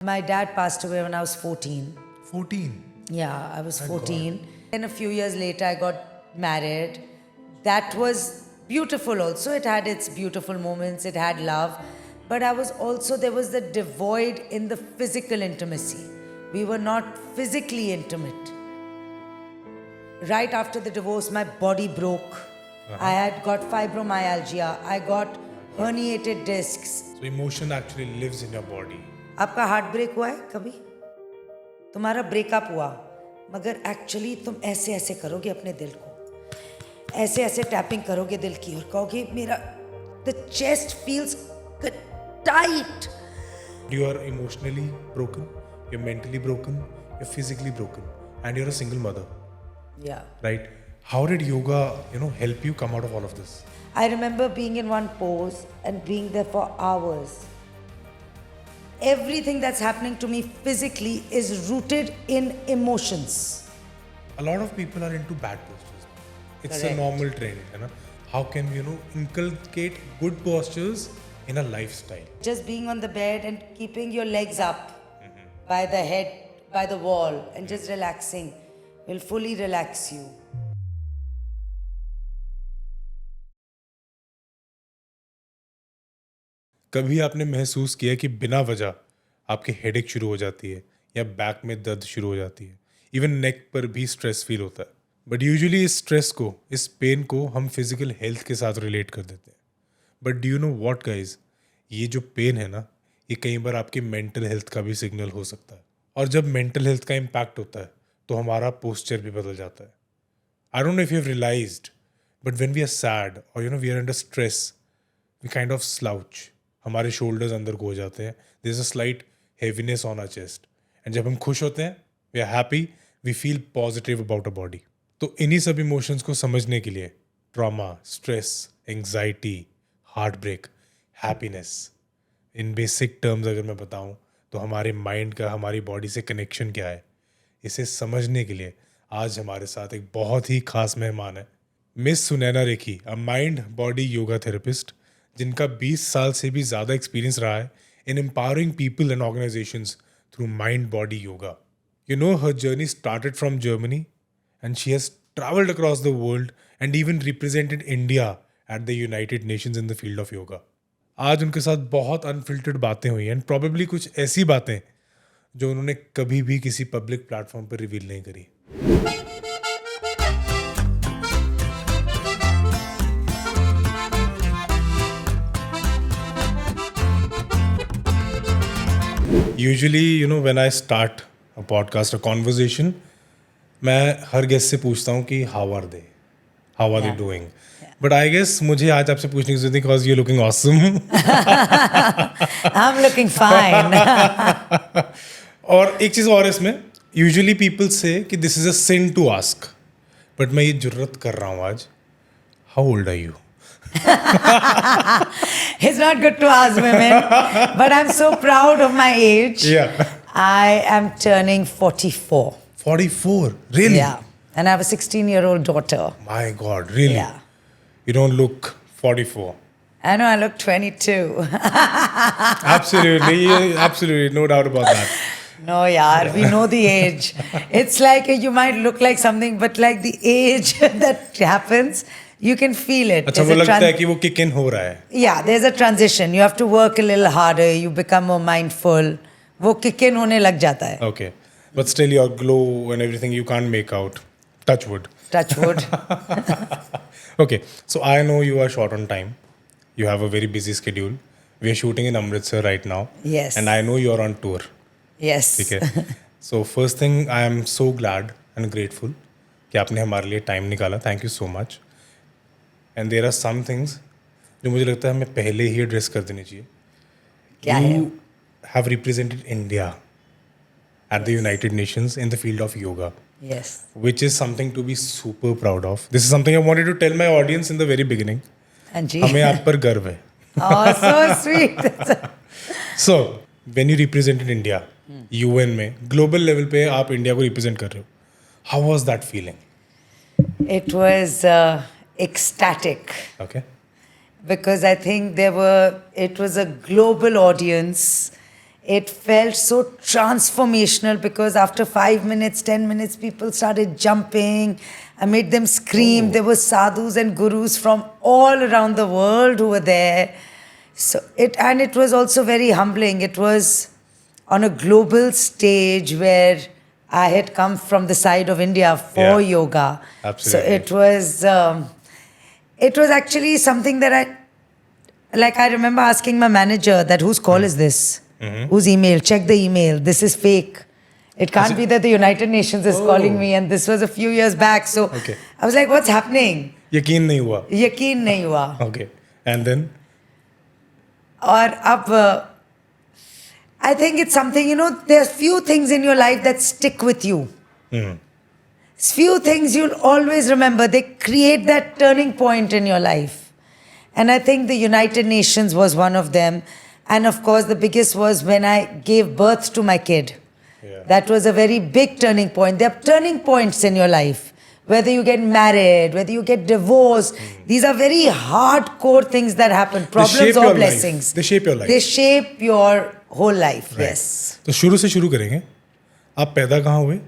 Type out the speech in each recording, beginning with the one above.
My dad passed away when I was 14. 14. Yeah, I was Thank 14. Then a few years later, I got married. That was beautiful also. It had its beautiful moments, it had love. But I was also, there was the devoid in the physical intimacy. We were not physically intimate. Right after the divorce, my body broke. I had got fibromyalgia. I got herniated discs. So emotion actually lives in your body. आपका heart break हुआ है कभी? तुम्हारा breakup हुआ, मगर actually तुम ऐसे ऐसे करोगे अपने दिल को, ऐसे ऐसे टैपिंग करोगे दिल की और कहोगे मेरा, the chest feels tight. You are emotionally broken, you're mentally broken, you're physically broken, and you're a single mother, Yeah. right? How did yoga, help you come out of all of this? I remember being in one pose and being there for hours. Everything that's happening to me physically is rooted in emotions. A lot of people are into bad postures. It's Correct. a normal trend, How can we, inculcate good postures in a lifestyle? Just being on the bed and keeping your legs up by the head, by the wall, and just relaxing will fully relax you. कभी आपने महसूस किया कि बिना वजह आपके headache शुरू हो जाती है या बैक में दर्द शुरू हो जाती है, इवन नेक पर भी स्ट्रेस फील होता है, बट यूजुअली इस स्ट्रेस को, इस पेन को हम फिजिकल हेल्थ के साथ रिलेट कर देते हैं. But do you know what guys, ये जो पेन है ना, ये कई बार आपकी मेंटल हेल्थ का भी सिग्नल हो सकता है. और जब मेंटल हेल्थ का इम्पैक्ट होता है तो हमारा पोस्चर भी बदल जाता है. I don't know if you have realised, but when we are sad और we are under stress, we kind of slouch. हमारे शोल्डर्स अंदर को हो जाते हैं. There is a slight heaviness on our chest. And जब हम खुश होते हैं, we are happy, we feel positive about a body. तो इन्हीं सब इमोशंस को समझने के लिए trauma, stress, anxiety, heartbreak, happiness, इन बेसिक टर्म्स अगर मैं बताऊं तो हमारे माइंड का हमारी बॉडी से कनेक्शन क्या है, इसे समझने के लिए आज हमारे साथ एक बहुत ही खास मेहमान है, miss Sunaina Rekhi, a mind body yoga therapist, जिनका 20 साल से भी ज़्यादा एक्सपीरियंस रहा है in empowering people and organisations through mind body yoga. Her journey started from Germany and she has traveled across the world and even represented India at the United Nations in the field of yoga. आज उनके साथ बहुत unfiltered बातें हुई and probably कुछ ऐसी बातें जो उन्होंने कभी भी किसी पब्लिक प्लेटफॉर्म पर रिवील नहीं करी. Usually, when I start a podcast, a conversation, मैं हर गेस्ट से पूछता हूँ कि how are they doing, but I guess मुझे आज आपसे पूछने की जरूरत है because you looking awesome. I'm looking fine. और एक चीज़ और इसमें, यूजुअली पीपल से कि this is a sin to ask, but मैं ये जुर्रत कर रहा हूँ आज. How old are you? It's not good to ask women, but I'm so proud of my age. Yeah. I am turning 44. 44? Really? Yeah. And I have a 16-year-old daughter. My God, really? Yeah. You don't look 44. I know I look 22. Absolutely, no doubt about that. No, yaar, we know the age. It's like you might look like something, but like the age that happens, you can feel it. अच्छा, वो लगता है कि वो kick in हो रहा है. Yeah, there's a transition. You have to work a little harder. You become more mindful. वो kick in होने लग जाता है. Okay. But still your glow and everything you can't make out. Touch wood. Touch wood. Okay, so I know you are short on time. You have a very busy schedule. We are shooting in Amritsar right now. Yes. And I know you are on tour. Yes. ठीक है. So first thing, I am so glad and grateful कि आपने हमारे लिए time निकाला. Thank you so much. And there are some things जो मुझे लगता है हमें पहले ही address कर देनी चाहिए. क्या है? You have represented India at the United Nations in the field of yoga, Yes. which is something to be super proud of. This is something I wanted to tell my audience in the very beginning. Anji. हमें आप पर गर्व है. Oh, so sweet. So, when you represented India, UN में, global level पे आप India को represent कर रहे हो. How was that feeling? It was ecstatic. Okay. Because I think it was a global audience. it felt so transformational because after 5 minutes, 10 minutes, people started jumping. I made them scream. There were sadhus and gurus from all around the world who were there. So it was also very humbling. It was on a global stage where I had come from the side of India for Yeah. yoga. Absolutely. So it was actually something that I remember asking my manager that whose call is this? Whose email? Check the email. This is fake. It can't be that the United Nations is calling me, and this was a few years back. So Okay. I was like, what's happening? यकीन नहीं हुआ. यकीन नहीं हुआ. Okay. And then? और अब I think it's something, there's few things in your life that stick with you. Few things you'll always remember. They create that turning point in your life. And I think the United Nations was one of them. And of course, the biggest was when I gave birth to my kid. Yeah. That was a very big turning point. There are turning points in your life. Whether you get married, whether you get divorced, these are very hardcore things that happen. Problems shape or your life. blessings. They shape your life. They shape your whole life. Right. Yes. तो शुरू से शुरू करेंगे. आप पैदा कहाँ हुए?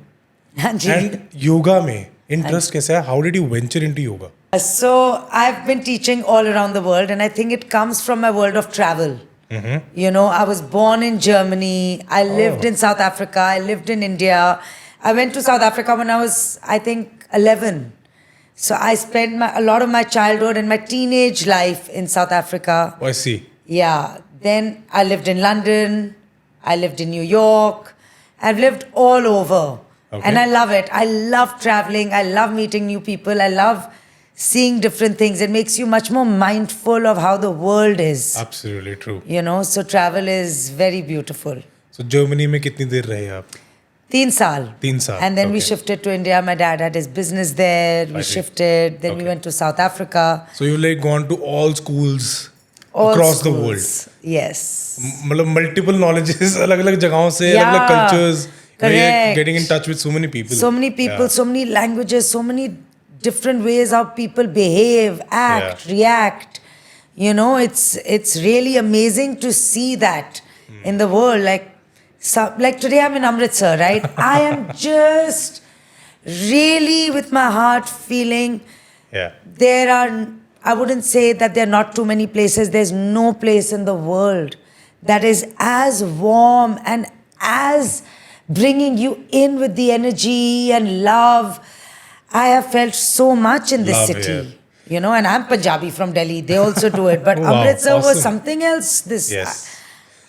हाँ जी. And योगा में इंटरेस्ट कैसा है? How did you venture into yoga? So I've been teaching all around the world, and I think it comes from my world of travel. I was born in Germany. I lived in South Africa. I lived in India. I went to South Africa when I was, I think, 11. So I spent a lot of my childhood and my teenage life in South Africa. Oh, I see. Yeah. Then I lived in London. I lived in New York. I've lived all over. Okay. And I love it. I love traveling. I love meeting new people. I love seeing different things. It makes you much more mindful of how the world is. Absolutely true. So travel is very beautiful. So Germany में कितनी देर रहे आप? 3 साल. 3 साल. And then we Okay. shifted to India. My dad had his business there. We I see. shifted. Then we Okay. went to South Africa. So you like gone to all schools All across the schools. world. Yes. मतलब multiple knowledges अलग-अलग जगहों से Yeah. अलग-अलग cultures. Where you're Correct. getting in touch with so many people. So many people, Yeah. so many languages, so many different ways how people behave, act, react. It's really amazing to see that in the world. Like today I'm in Amritsar, right? I am just really with my heart feeling Yeah. I wouldn't say that there are not too many places. There's no place in the world that is as warm and as bringing you in with the energy and love. I have felt so much in this Love, city. And I'm Punjabi from Delhi. They also do it. But Wow, Amritsar was awesome. something else. Yes.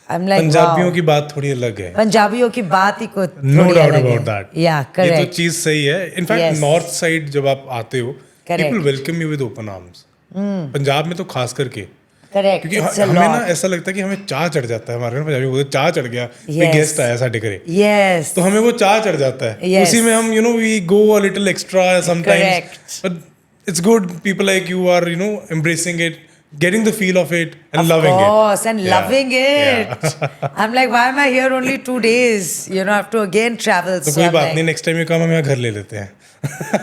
I'm like, पंजाबियों wow. की बात थोड़ी अलग है. पंजाबियों की बात ही कुछ No थोड़ी doubt अलग about है. that. Yeah, ये तो correct. चीज सही है. In fact, Yes. north side जब आप आते हो, Correct. people welcome you with open arms. Punjab में तो खास करके. Correct. क्योंकि It's a हमें ना lot. ऐसा लगता है कि हमें चाह चढ़ जाता है. हमारे पंजाबी बोलते चाह चढ़ गया. कोई Yes. गेस्ट आया साढ़े घरे. Yes. तो हमें वो चाह चढ़ जाता है. Yes. उसी में हम we go a little extra sometimes. Correct. But it's good people like you are embracing it, getting the feel of it and loving it. Of course, and Yeah. loving it. Yeah. I'm like, why am I here only 2 days? I have to again travel. तो So कोई I'm बात like, नहीं. Next time ये काम हम यहाँ घर ले लेते हैं.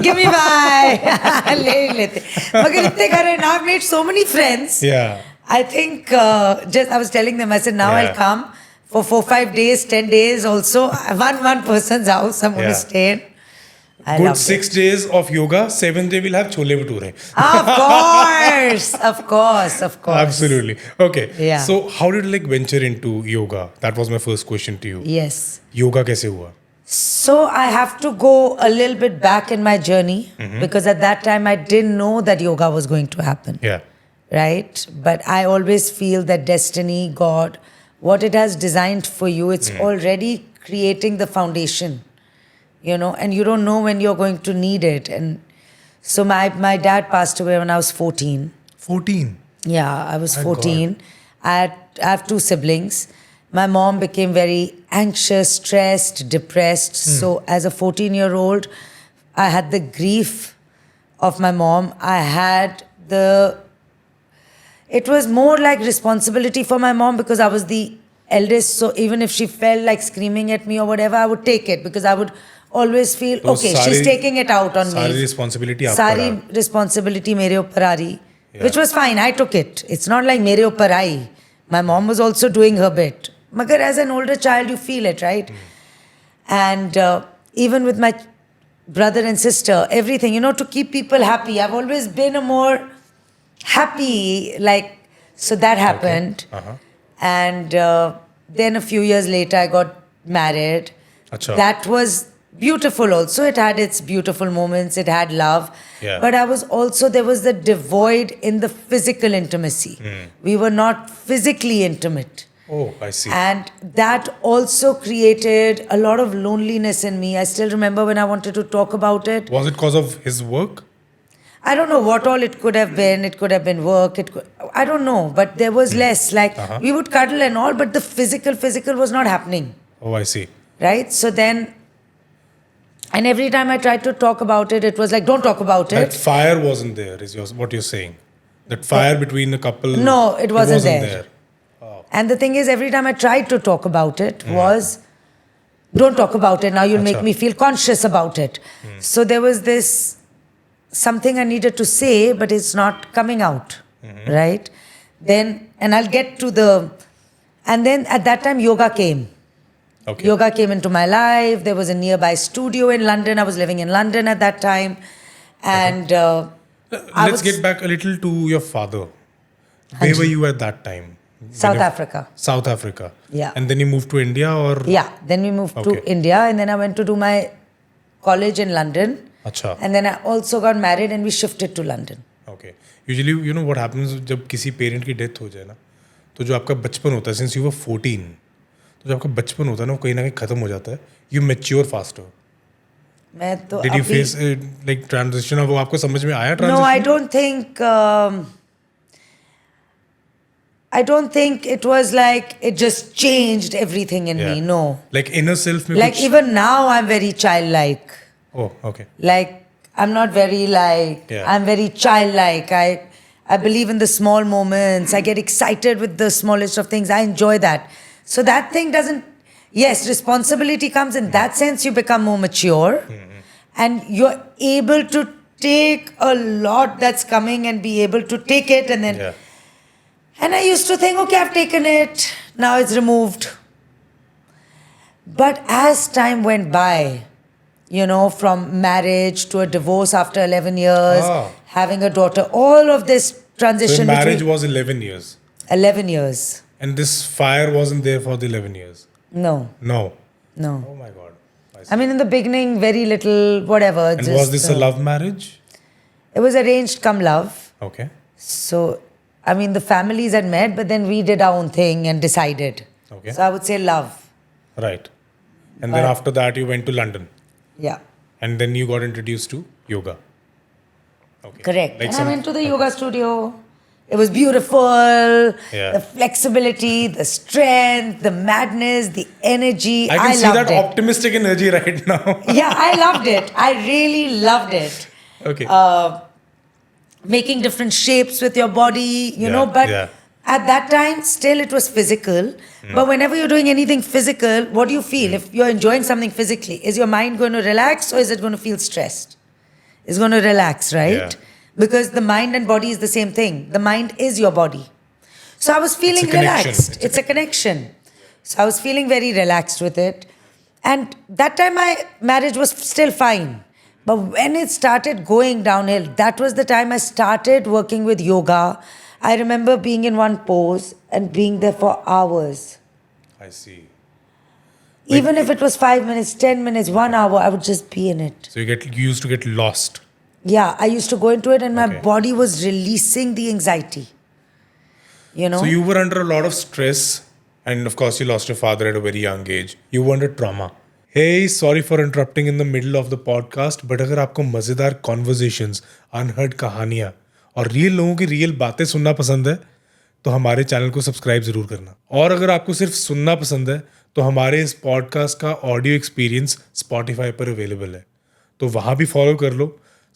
give me bye. ले लेते. मगर इतने घरे now I've made so many friends. Yeah. I think I was telling them, I said, now Yeah. I'll come for 4-5 days, 10 days also. One person's house I'm going Yeah. to stay in. I Good loved 6 days of yoga. 7th day we'll have chole bhature. it. Of course, of course, of course. Absolutely. Okay. Yeah. So how did you venture into yoga? That was my first question to you. Yes. Yoga कैसे हुआ? So I have to go a little bit back in my journey because at that time I didn't know that yoga was going to happen. Yeah. Right? But I always feel that destiny, God, what it has designed for you, it's already creating the foundation, and you don't know when you're going to need it. And so my dad passed away when I was 14. 14. Yeah, I was My 14. I have 2 siblings. My mom became very anxious, stressed, depressed. So as a 14-year-old, I had the grief of my mom. It was more like responsibility for my mom because I was the eldest. So even if she felt like screaming at me or whatever, I would take it because I would always feel, तो okay, she's taking it out on सारी me. responsibility आप सारी पर आ. responsibility मेरे ऊपर आ रही, which was fine. I took it. It's not like मेरे ऊपर आई. My mom was also doing her bit, Magar as an older child, you feel it, right? And even with my brother and sister, everything, to keep people happy. I've always been a more happy, so that happened. Uh-huh. And then a few years later, I got married. Acha. That was beautiful also. It had its beautiful moments, it had love. Yeah. But there was the devoid in the physical intimacy. We were not physically intimate. Oh, I see. And that also created a lot of loneliness in me. I still remember when I wanted to talk about it. Was it because of his work? I don't know what all it could have been. It could have been work. I don't know. But there was less. We would cuddle and all, but the physical was not happening. Oh, I see. Right? So then, and every time I tried to talk about it, it was like, don't talk about That it. fire wasn't there, what you're saying. That fire between the couple. No, it wasn't there. Oh. And the thing is, every time I tried to talk about it was, don't talk about it. Now you'll make Acha. me feel conscious about it. So there was this something I needed to say, but it's not coming out. Right? Then, and I'll get to and then at that time, yoga came. Okay. Yoga came into my life. There was a nearby studio in London. I was living in London at that time. And Let's get back a little to your father. Where were you at that time? South Africa. South Africa. Yeah. And then you moved to India or? Yeah. Then we moved to Okay. India, and then I went to do my college in London. Acha. And then I also got married and we shifted to London. Okay. Usually, what happens जब किसी parent की death हो जाए ना, तो जो आपका बचपन होता है, since you were 14, तो जो आपका बचपन होता है ना, वो कहीं ना कहीं खत्म हो जाता है. You mature faster. मैं तो Did you अभी- face like transition? वो आपको समझ में आया transition? No, I don't think it was like it just changed everything in Yeah. me. No. Like inner self में Like कुछ? even now I'm very childlike. Oh, okay. Like I'm not very Yeah. I'm very childlike. I believe in the small moments. I get excited with the smallest of things. I enjoy that. So that thing doesn't, yes, responsibility comes in that sense. You become more mature and you're able to take a lot that's coming and be able to take it and then Yeah. and I used to think, okay, I've taken it, now it's removed. But as time went by, from marriage to a divorce after 11 years, Ah. having a daughter, all of this So transition marriage between was 11 years. 11 years. And this fire wasn't there for the 11 years. No, No. no. Oh my God. I see. I mean, in the beginning, very little, whatever. And was this a love marriage? It was arranged come love. Okay. So, I mean, the families had met, but then we did our own thing and decided. Okay. So I would say love. Right. And then But- after that, you went to London. Yeah. And then you got introduced to yoga. Okay. Correct. Like and some- I went to the yoga studio. It was beautiful. Yeah. The flexibility, the strength, the madness, the energy. I can see loved that it. optimistic energy right now. Yeah, I loved it. I really loved it. Okay. Making different shapes with your body, Yeah, but yeah. at that time, still it was physical. But whenever you're doing anything physical, what do you feel? If you're enjoying something physically, is your mind going to relax or is it going to feel stressed? It's going to relax, right? Yeah. Because the mind and body is the same thing. The mind is your body. So I was feeling connection. relaxed. It's a connection. So I was feeling very relaxed with it. And that time my marriage was still fine. But when it started going downhill, that was the time I started working with yoga. I remember being in one pose and being there for hours. I see. Even if it was 5 minutes, 10 minutes, 1 hour, I would just be in it. So you used to get lost. Yeah, I used to go into it and my Okay. body was releasing the anxiety. So you were under a lot of stress, and of course you lost your father at a very young age. You were under trauma. Hey, sorry for interrupting in the middle of the podcast, but अगर आपको मज़ेदार conversations, unheard कहानियाँ और real लोगों की real बातें सुनना पसंद है, तो हमारे चैनल को सब्सक्राइब ज़रूर करना. और अगर आपको सिर्फ सुनना पसंद है, तो हमारे इस पॉडकास्ट का ऑडियो एक्सपीरियंस स्पॉटिफाई पर अवेलेबल है. तो वहाँ भी फॉलो कर लो,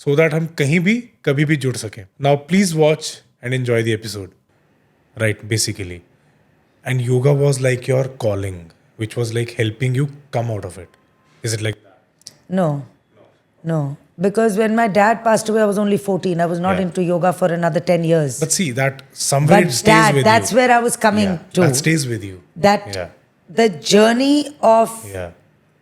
सो दैट हम कहीं भी कभी भी जुड़ सकें. Now please watch and enjoy the episode. Right, basically. And yoga was like your calling, which was like helping you come out of it. Is it like that? No. Because when my dad passed away, I was only 14. I was not Yeah. into yoga for another 10 years. But see, that somewhere But it stays with that's you. where I was coming Yeah, to. that stays with you. That Yeah. the journey of Yeah.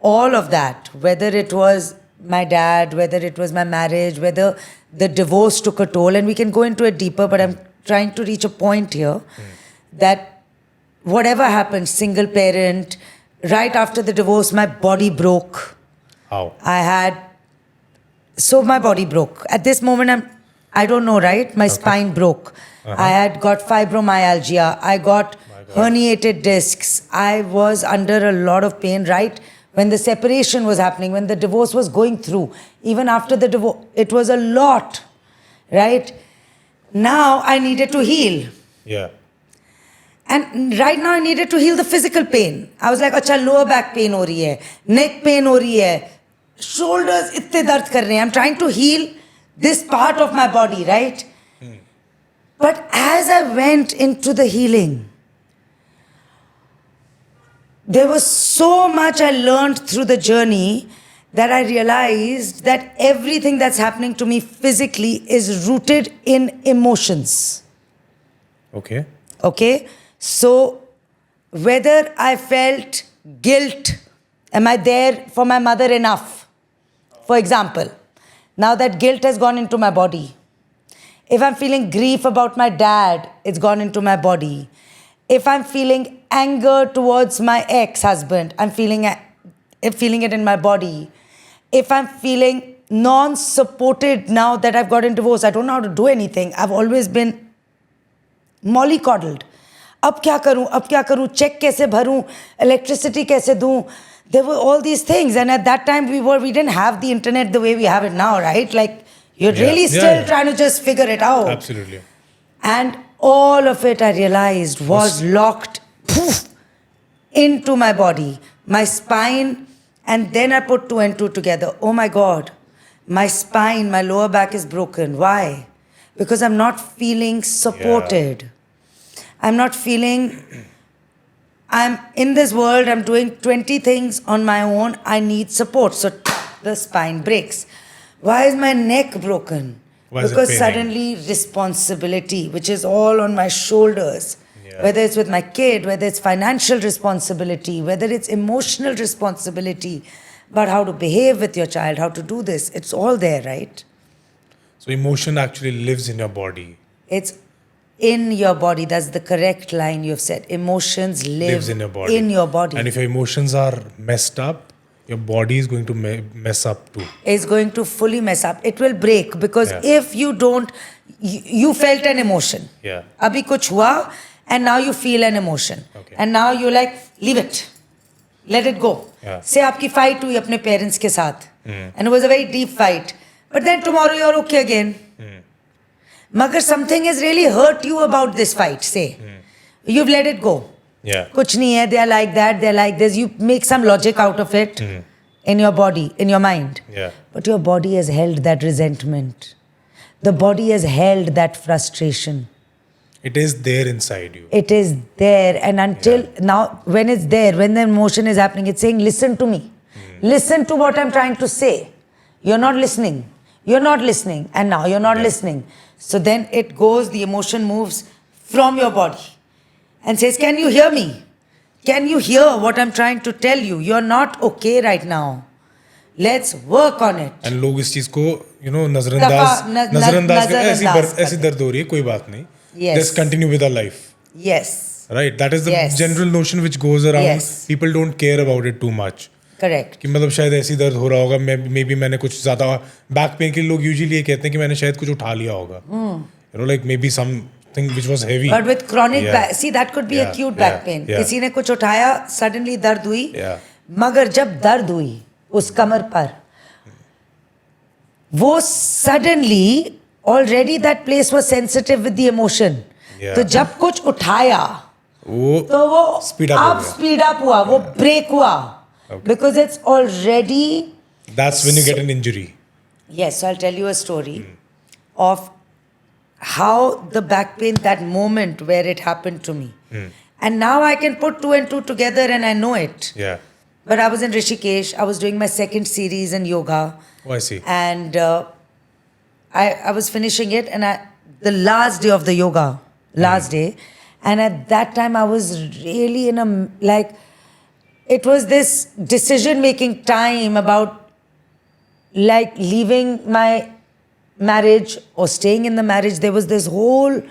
all of that, whether it was my dad, whether it was my marriage, whether the divorce took a toll, and we can go into it deeper, but I'm trying to reach a point here that whatever happened, single parent, right after the divorce, my body broke. How? So my body broke. At this moment, I don't know, right? My spine broke. I had got fibromyalgia. I got herniated discs. I was under a lot of pain, right? When the separation was happening, when the divorce was going through, even after the divorce, it was a lot, right? Now I needed to heal. Yeah. And right now I needed to heal the physical pain. I was like, अच्छा lower back pain हो रही है, neck pain हो रही है, shoulders इतने दर्द कर रहे हैं. I'm trying to heal this part of my body, right? But as I went into the healing, there was so much I learned through the journey that I realized that everything that's happening to me physically is rooted in emotions. Okay. Okay? So, whether I felt guilt, am I there for my mother enough? For example, now that guilt has gone into my body. If I'm feeling grief about my dad, it's gone into my body. If I'm feeling anger towards my ex-husband, I'm feeling it in my body. If I'm feeling non-supported now that I've gotten divorced, I don't know how to do anything. I've always been mollycoddled. अब क्या करूं, check कैसे भरूं, electricity कैसे दूं. There were all these things, and at that time we didn't have the internet the way we have it now, right? Like you're really still trying to just figure it out. Absolutely. And all of it, I realized, was locked into my body, my spine, and then I put 2 and 2 together. Oh my God, my spine, my lower back is broken. Why? Because I'm not feeling supported. I'm not feeling, I'm in this world, I'm doing 20 things on my own, I need support. So the spine breaks. Why is my neck broken? Why is it Because paining? suddenly responsibility, which is all on my shoulders, whether it's with my kid, whether it's financial responsibility, whether it's emotional responsibility, about how to behave with your child, how to do this, it's all there, right? So emotion actually lives in your body. It's in your body. That's the correct line you've said. Emotions live Lives in your body. in your body. And if your emotions are messed up, your body is going to mess up too. Is going to fully mess up. It will break because if you don't, you felt an emotion. Yeah. Abhi kuch hua, and now you feel an emotion. Okay. And now you're like, leave it. Let it go. Yeah. Say आपकी fight हुई अपने parents के साथ. And it was a very deep fight. But then tomorrow you're okay again. मगर something has really hurt you about this fight, say. You've let it go. Yeah. कुछ नहीं है, they're like that, they're like this. You make some logic out of it in your body, in your mind. Yeah. But your body has held that resentment. The body has held that frustration. It is there inside you. It is there. And until now, when it's there, when the emotion is happening, it's saying, listen to me. Listen to what I'm trying to say. You're not listening. You're not listening. And now you're not listening. So then it goes, the emotion moves from your body and says, can you hear me? Can you hear what I'm trying to tell you? You're not okay right now. Let's work on it. And लोग इस चीज को नजरअंदाज ऐसी दर्द हो रही है, कोई बात नहीं. Yes. Just continue with our life. Yes. Right. That is the Yes. general notion which goes around. Yes. People don't care about it too much. Correct. कि मतलब शायद ऐसी दर्द हो रहा होगा, मे बी मैंने कुछ ज़्यादा बैक पेन के लिए लोग यूजुअली ये कहते हैं कि मैंने शायद कुछ उठा लिया होगा. You know, like maybe something which was heavy. But with chronic back, see that could be acute back pain. Yeah. किसी ने कुछ उठाया, suddenly दर्द हुई. Yeah. मगर जब दर्द हुई उस कमर पर, वो suddenly already that place was sensitive with the emotion. Yeah. तो जब कुछ उठाया, वो तो वो speed up हो अब गया. speed up हुआ, वो break हुआ. Okay. Because it's already. That's when you get an injury. Yes, so I'll tell you a story of how the back pain, that moment where it happened to me. And now I can put 2 and 2 together and I know it. Yeah. But I was in Rishikesh, I was doing my second series in yoga. Oh, I see. And I was finishing it, and the last day of the yoga, last day, and at that time I was really in a, like, it was this decision making time about like leaving my marriage or staying in the marriage. There was this whole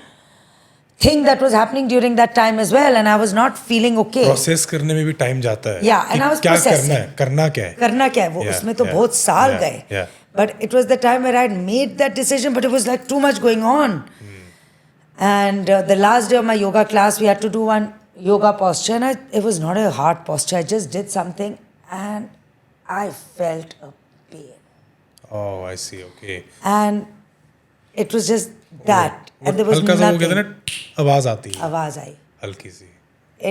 thing that was happening during that time as well, and I was not feeling okay. Process करने में भी time जाता है Yeah, and कि I was क्या processing. करना है, करना क्या है. करना क्या है वो, Yeah, उसमें तो yeah, बहुत साल yeah, गए. yeah. But it was the time where I had made that decision, but it was like too much going on. And the last day of my yoga class, we had to do one yoga posture, and it was not a hard posture. I just did something, and I felt a pain. Oh, I see. Okay. And it was just that. And there was हल्का सा वो कहते हैं nothing. ना आवाज आती है आवाज आई. हल्की सी.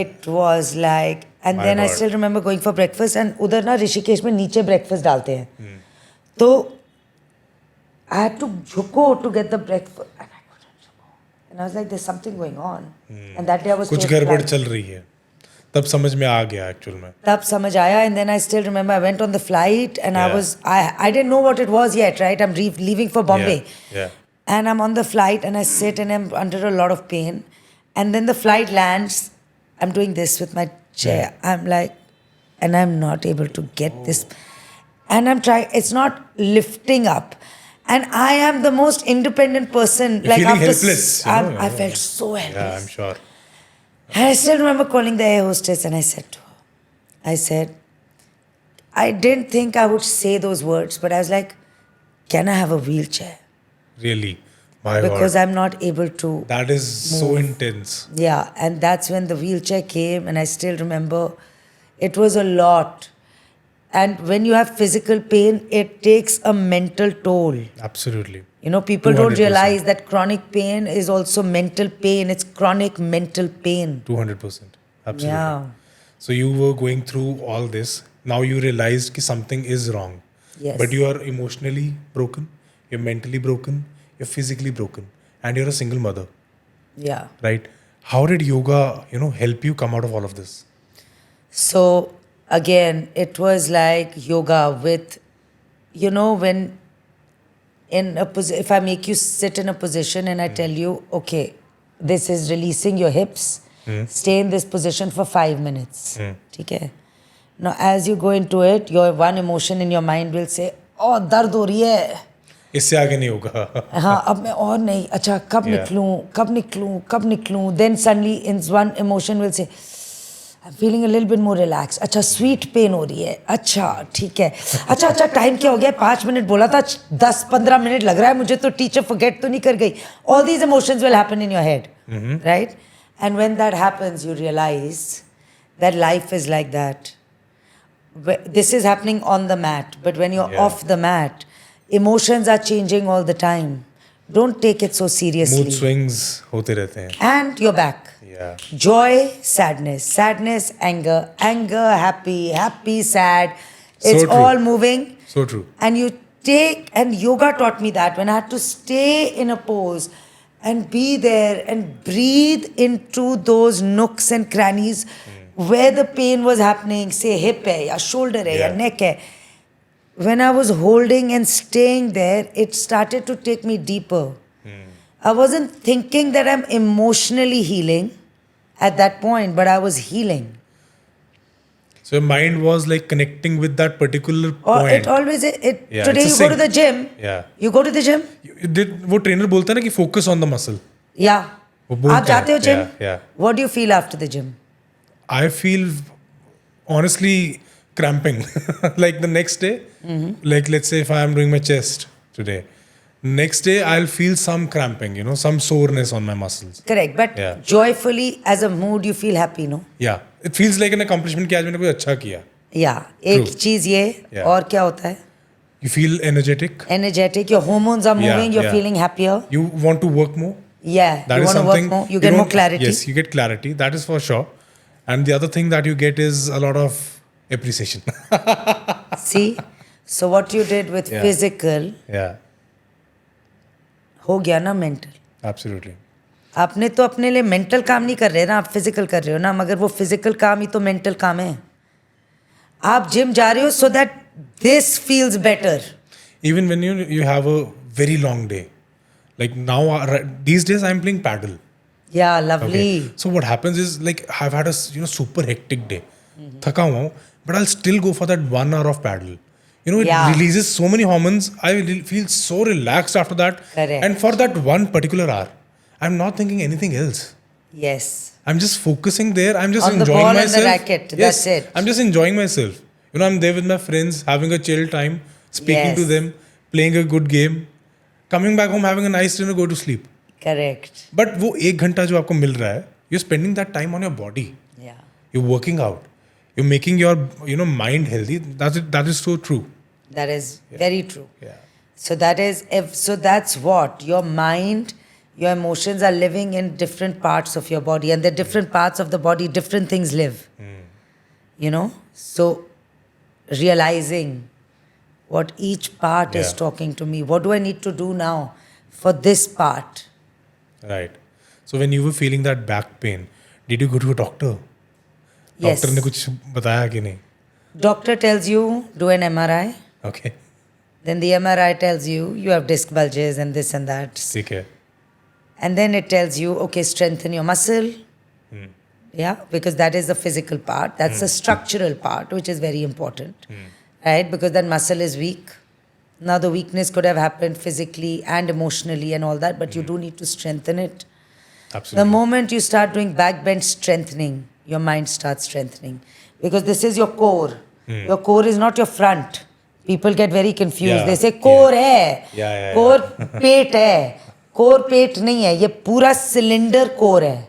It was like, and My then I God. still remember going for breakfast, and उधर ना ऋषिकेश में नीचे breakfast डालते हैं. तो I had to झुको to get the breakfast, and I couldn't झुको. And I was like, there's something going on. And that day I was कुछ told गड़बड़ that. चल रही है. तब समझ में आ गया एक्चुअल में. तब समझ आया, and then I still remember I went on the flight, and Yeah. I didn't know what it was yet, right? I'm leaving for Bombay. Yeah. And I'm on the flight and I sit and I'm under a lot of pain. And then the flight lands. I'm doing this with my chair. I'm like, and I'm not able to get this. And I'm trying, it's not lifting up. And I am the most independent person. You're feeling after helpless, you know, I yeah. felt so helpless. Yeah, I'm sure. And I still remember calling the air hostess and I said to her, I said, I didn't think I would say those words, but I was like, can I have a wheelchair? Really. My Because God. I'm not able to. That is so intense. Yeah, and that's when the wheelchair came, and I still remember it was a lot. And when you have physical pain, it takes a mental toll. Absolutely. You know, people don't 200%. realize that chronic pain is also mental pain. It's chronic mental pain. 200%. Absolutely. Yeah. So you were going through all this. Now you realized कि something is wrong. Yes. But you are emotionally broken. You're mentally broken. You're physically broken. And you're a single mother. Yeah. Right? How did yoga, help you come out of all of this? So again, it was like yoga with, when if I make you sit in a position and I tell you, okay, this is releasing your hips, stay in this position for 5 minutes. Okay? Now, as you go into it, your one emotion in your mind will say, oh, दर्द हो रही है. इससे आगे नहीं होगा. हाँ, अब मैं और नहीं. अच्छा, कब निकलूं? Then suddenly, in one emotion will say, I'm feeling a little bit more relaxed. अच्छा, sweet pain हो रही है. अच्छा, ठीक है. अच्छा, टाइम क्या हो गया? 5 मिनट बोला था, 10-15 मिनट लग रहा है मुझे तो टीचर forget तो नहीं कर गई. All these emotions will happen in your head, right? And when that happens, you realize that life is like that. This is happening on the mat, but when you're off the mat, emotions are changing all the time. Don't take it so seriously. Mood swings होते रहते हैं. And you're back. Yeah. Joy, sadness, anger, happy, sad. It's So true. all moving. So true. And and yoga taught me that when I had to stay in a pose and be there and breathe into those nooks and crannies where the pain was happening, say hip hai, ya shoulder hai, ya neck hai. When I was holding and staying there, it started to take me deeper. I wasn't thinking that I'm emotionally healing at that point, but I was healing. So your mind was like connecting with that particular Or point. it always, Yeah, today it's you a go to the sync. gym. Yeah. You go to the gym? वो trainer बोलता है ना कि focus on the muscle. Yeah. वो बोलता आप जाते हो है. gym? Yeah. What do you feel after the gym? I feel honestly cramping. Like the next day, like let's say if I am doing my chest today, next day I'll feel some cramping, some soreness on my muscles. Correct. But joyfully, as a mood, you feel happy, no? Yeah. It feels like an accomplishment कि आज मैंने कुछ अच्छा किया. Yeah. एक चीज ये और क्या होता है? You feel energetic. Energetic. Your hormones are moving. You're feeling happier. You want to work more. Yeah. That you is want to something. work more. You get more clarity. Yes, you get clarity. That is for sure. And the other thing that you get is a lot of appreciation. See? So what you did with physical Yeah. हो गया ना mental. Absolutely. आपने तो अपने लिए mental काम नहीं कर रहे ना, आप फिजिकल कर रहे हो ना, मगर वो फिजिकल काम ही तो मेंटल काम है. आप जिम जा रहे हो so that this feels better. Even when you have a very long day, like now these days I'm playing paddle. Yeah, lovely. Okay. So what happens is like I've had a super hectic day. थका हुआ हूँ, but I'll still go for that 1 hour of paddle. You know, it Yeah. releases so many hormones. I will feel so relaxed after that. Correct. And for that one particular hour, I'm not thinking anything else. Yes. I'm just focusing there. I'm just On the enjoying ball and the myself. racket, that's it. I'm just enjoying myself. You know, I'm there with my friends, having a chill time, speaking to Yes. them, playing a good game, coming back home, having a nice dinner, go to sleep. Correct. But वो 1 घंटा जो आपको मिल रहा है, you're spending that time on your body. Yeah. You're working out. You're making your mind healthy. That is so true. That is very true. Yeah. So that's what your mind, your emotions are living in different parts of your body, and the different parts of the body, different things live. You know, so realizing what each part is Yeah. talking to me. What do I need to do now for this part? Right. So when you were feeling that back pain, did you go to a doctor? Yes. Doctor ने कुछ बताया कि नहीं? Doctor tells you do an MRI. Okay. Then the MRI tells you have disc bulges and this and that. ठीक है. And then it tells you, okay, strengthen your muscle. Yeah, because that is the physical part. That's the structural part, which is very important. Right? Because that muscle is weak. Now, the weakness could have happened physically and emotionally and all that, but you do need to strengthen it. Absolutely. The moment you start doing back bend strengthening, your mind starts strengthening. Because this is your core. Your core is not your front. People get very confused. Yeah, They say, core hai. Yeah. Core पेट है. Core पेट नहीं है. ये पूरा cylinder core है.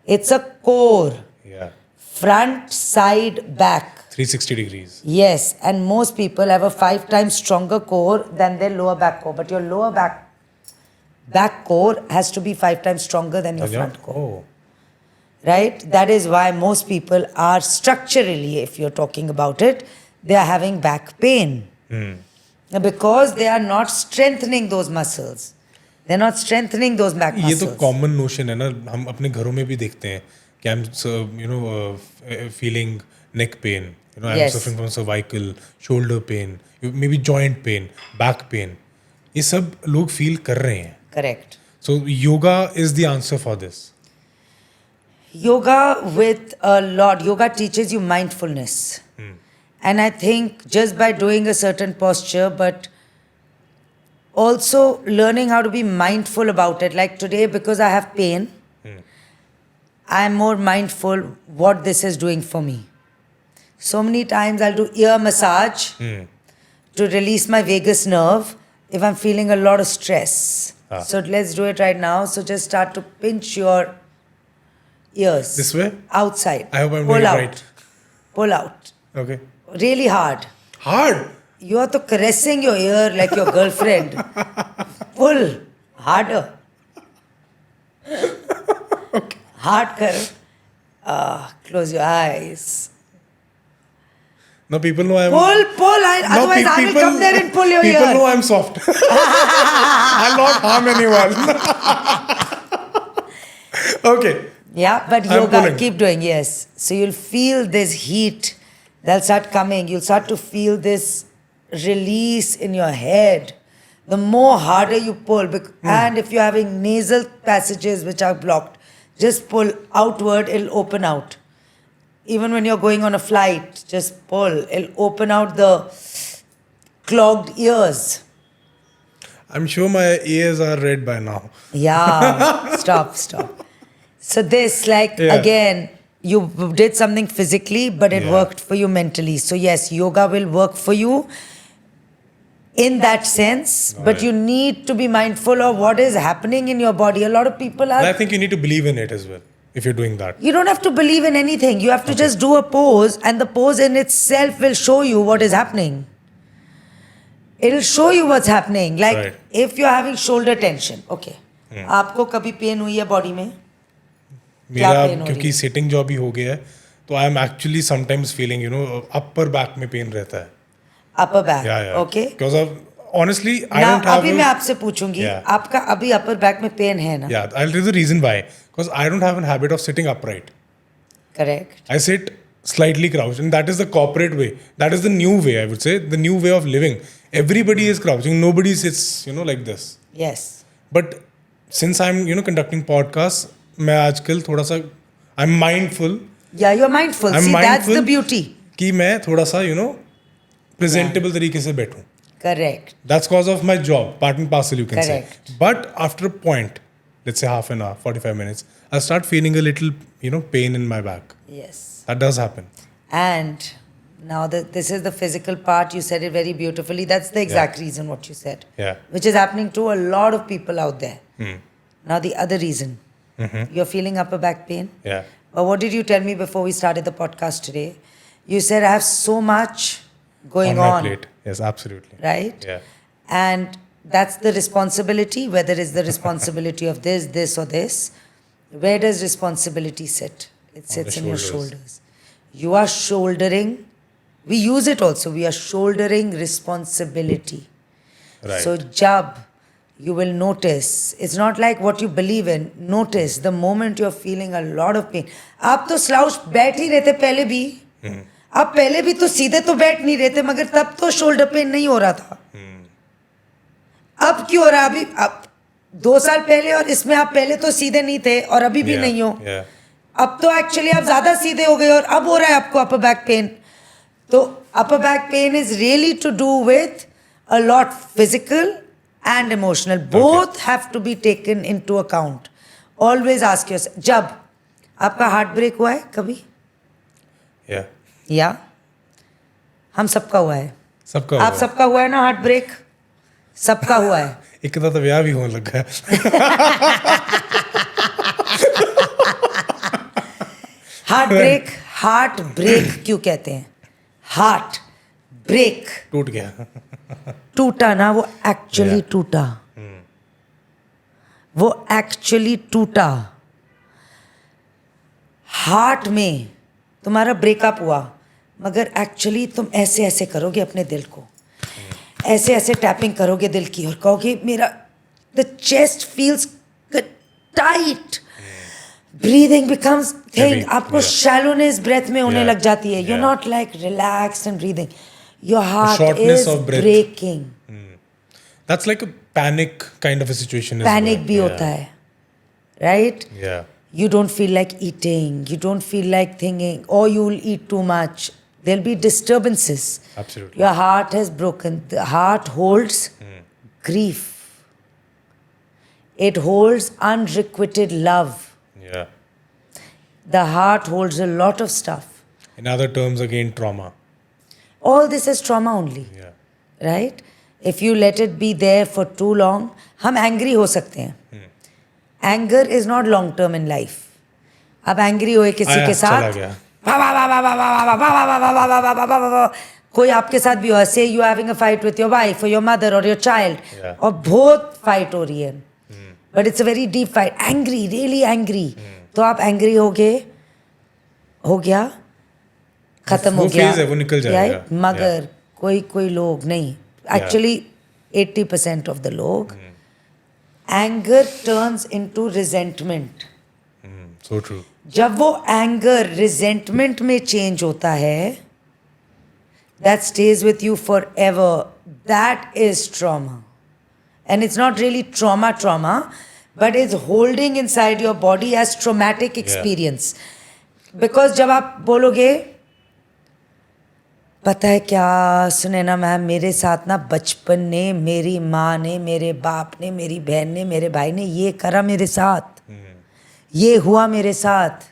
It's a core. Yeah. Front, side, back. 360 degrees. Yes, and most people have a 5 times stronger core than their lower back core. But your lower back core has to be 5 times stronger than your front core. Oh. Right? That is why most people are structurally, if you're talking about it, they are having back pain. Because they are not strengthening those muscles. They're not strengthening those back ये muscles. तो common notion है ना, हम अपने घरों में भी देखते हैं कि I'm feeling neck pain, I'm Yes. suffering from cervical, shoulder pain, maybe joint pain, back pain. ये सब लोग फील कर रहे हैं. Correct. So yoga is the answer for this. Yoga yoga teaches you mindfulness. And I think just by doing a certain posture, but also learning how to be mindful about it. Like today, because I have pain, I am more mindful what this is doing for me. So many times I'll do ear massage to release my vagus nerve if I'm feeling a lot of stress. So let's do it right now. So just start to pinch your ears. This way? Outside. I hope I'm Pull doing it out. right. Pull out. Okay. Really hard. Hard. You are to caressing your ear like your girlfriend. Pull harder. Okay. Hard kar. Close your eyes. Now people know I'm. Pull. Otherwise, I will come there and pull your people ear. People know I'm soft. I'll not harm anyone. Okay. Yeah, but I'm yoga, pulling. keep doing, yes. So you'll feel this heat. They'll start coming. You'll start to feel this release in your head. The more harder you pull, and if you're having nasal passages which are blocked, just pull outward, it'll open out. Even when you're going on a flight, just pull. It'll open out the clogged ears. I'm sure my ears are red by now. Yeah, stop. So this, again, you did something physically, but it worked for you mentally. So yes, yoga will work for you in that sense, but you need to be mindful of what is happening in your body. A lot of people And I are... think you need to believe in it as well, if you're doing that. You don't have to believe in anything. You have to just do a pose, and the pose in itself will show you what is happening. It'll show you what's happening. Like, Right. if you're having shoulder tension, okay. आपको कभी pen हुई है body में? क्या मेरा pain हो रही क्योंकि है? सिटिंग जॉब ही हो गया है, तो I am actually sometimes feeling upper back में पेन रहता है. Upper back, Yeah. Okay. Because of honestly, I ना don't have. अभी मैं आपसे पूछूंगी, Yeah. आपका अभी अपर बैक में पेन है ना? Yeah, I'll tell you the reason why. Because I don't have a habit of sitting upright. Correct. I sit slightly crouched, and that is the corporate way. That is the new way, I would say, the new way of living. Everybody is crouching. Nobody sits, like this. Yes. But since I'm, conducting podcasts, मैं आजकल थोड़ा सा I'm mindful Yeah, you're mindful. I'm See, that's the mindful beauty. कि मैं थोड़ा सा presentable तरीके से बैठूं. Correct. That's cause of my job, part and parcel, you can Correct. say. But after a point, let's say half an hour, 45 minutes, I start feeling a little, pain in my back. Yes. That does happen. And now this is the physical part. You said it very beautifully. That's the exact reason what you said. Yeah. Which is happening to a lot of people out there. Hmm. Now the other reason. You're feeling upper back pain. Yeah. But what did you tell me before we started the podcast today? You said I have so much going On my on. plate. Yes, absolutely. Right? Yeah. And that's the responsibility, whether it's the responsibility of this or this. Where does responsibility sit? It sits in your shoulders. shoulders. You are shouldering. We use it also. We are shouldering responsibility. Right. So, jab, you will notice. It's not like what you believe in. Notice the moment you're feeling a lot of pain. आप तो slouch बैठ ही रहते पहले भी. आप पहले भी तो सीधे तो बैठ नहीं रहते, मगर तब तो शोल्डर पेन नहीं हो रहा था. अब क्यों हो रहा? अभी अब 2 साल पहले और इसमें आप पहले तो सीधे नहीं थे और अभी भी नहीं हो. Yeah. अब तो एक्चुअली आप ज्यादा सीधे हो गए और अब हो रहा है आपको अपर बैक पेन. तो upper back pain is really to do with a lot physical and emotional. Both have to be taken into account. Always ask yourself, जब आपका हार्ट ब्रेक हुआ है कभी? Yeah. या हम सबका हुआ है. सबका आप हुआ. सबका हुआ है ना हार्ट ब्रेक? सबका हुआ है. एक तो ब्याह भी होने लग गया. हार्ट ब्रेक क्यों कहते हैं? हार्ट ब्रेक टूट गया. टूटा ना, वो एक्चुअली टूटा. वो एक्चुअली टूटा. हार्ट में तुम्हारा ब्रेकअप हुआ, मगर एक्चुअली तुम ऐसे ऐसे करोगे अपने दिल को, ऐसे ऐसे टैपिंग करोगे दिल की और कहोगे मेरा the chest feels tight. Breathing becomes thin. आपको शैलोनेस ब्रेथ में होने लग जाती है. You not like relaxed and breathing. Your heart shortness इज of breath. Breaking. That's like a panic kind of a situation. Panic भी होता है, right? Yeah. You don't feel like eating, you don't feel like thinking, or you'll eat too much. There'll be disturbances. Absolutely. Your heart has broken. The heart holds grief. It holds unrequited love. Yeah. The heart holds a lot of stuff. In other terms, again, trauma. All this is trauma only, Yeah. right? If you let it be there for too long, हम angry हो सकते हैं. Anger is not long term in life. आप angry हुए किसी के साथ, चला गया. कोई आपके साथ भी हो, say you are having a fight with your wife or your mother or your child, Yeah. और बहुत fight हो रही है, but it's a very deep fight, angry, really angry, तो आप angry हो गया, खत्म हो वो गया, phase है, वो निकल जाएगा. right? मगर कोई लोग नहीं, actually 80% of the लोग, anger turns into resentment. So true. जब वो एंगर रिजेंटमेंट में चेंज होता है, that stays with you forever. That is trauma. And it's not really trauma, but it's holding inside your body as traumatic experience. Because जब आप बोलोगे, पता है क्या सुनैना मैम, मेरे साथ ना बचपन ने मेरी माँ ने, मेरे बाप ने, मेरी बहन ने, मेरे भाई ने ये करा मेरे साथ, ये हुआ मेरे साथ,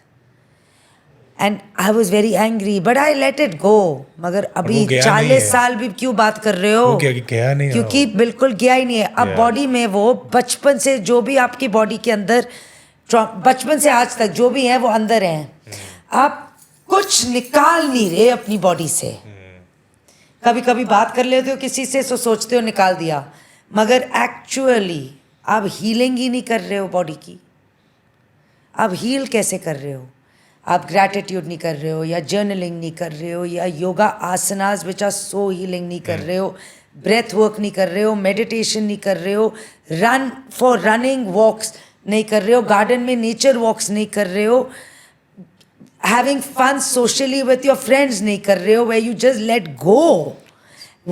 and I was very angry but I let it go. मगर अभी 40 साल भी क्यों बात कर रहे हो? गया नहीं, क्योंकि बिल्कुल गया ही नहीं है. अब बॉडी में वो बचपन से जो भी आपकी बॉडी के अंदर बचपन से आज तक जो भी है वो अंदर है. आप कुछ निकाल नहीं रहे अपनी बॉडी से. कभी कभी बात कर लेते हो किसी से तो सोचते हो निकाल दिया, मगर एक्चुअली आप हीलिंग ही नहीं कर रहे हो बॉडी की. आप हील कैसे कर रहे हो? आप ग्रैटिट्यूड नहीं कर रहे हो, या जर्नलिंग नहीं कर रहे हो, या योगा आसनास विच आर सो हीलिंग नहीं कर रहे हो, ब्रेथ वर्क नहीं कर रहे हो, मेडिटेशन नहीं कर रहे हो, रनिंग वॉक्स नहीं कर रहे हो, गार्डन में नेचर वॉक्स नहीं कर रहे हो, having fun socially with your friends नहीं कर रहे हो, where you just let go.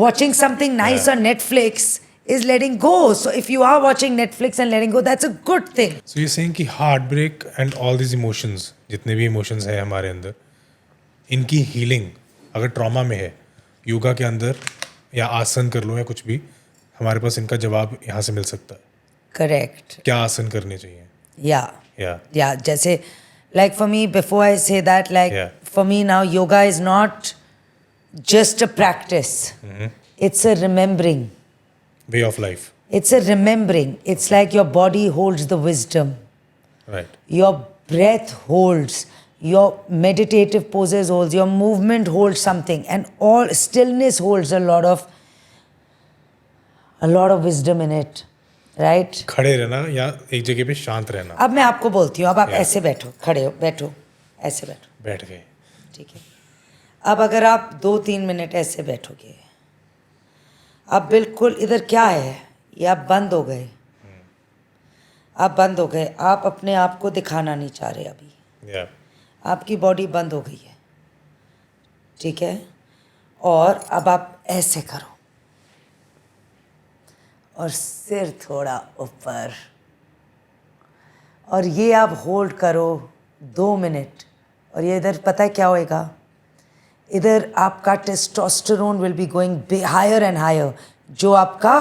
Watching something nice on Netflix is letting go. So if you are watching Netflix and letting go, that's a good thing. So you're saying कि heartbreak and all these emotions, जितने भी emotions हैं हमारे अंदर, इनकी healing अगर trauma में है, योगा के अंदर या आसन कर लो या कुछ भी, हमारे पास इनका जवाब यहाँ से मिल सकता है. Correct. क्या आसन करने चाहिए? Yeah. या Yeah. जैसे, like for me, before I say that, like Yeah. for me now, yoga is not just a practice. It's a remembering. Way of life. It's a remembering. It's like your body holds the wisdom. Right. Your breath holds. Your meditative poses holds. Your movement holds something. And all stillness holds a lot of wisdom in it. Right? खड़े रहना या एक जगह पे शांत रहना. अब मैं आपको बोलती हूँ, अब आप Yeah. ऐसे बैठो, खड़े हो, बैठो, ऐसे बैठो, बैठ गए. ठीक है. अब अगर आप 2-3 मिनट ऐसे बैठोगे, अब बिल्कुल इधर क्या है, ये आप बंद हो गए, आप बंद हो गए, आप अपने आप को दिखाना नहीं चाह रहे अभी, या आपकी बॉडी बंद हो गई है, ठीक है. और अब आप ऐसे करो और सिर थोड़ा ऊपर, और ये आप होल्ड करो 2 मिनट. और ये इधर पता है क्या होएगा, इधर आपका testosterone will be going higher and higher, जो आपका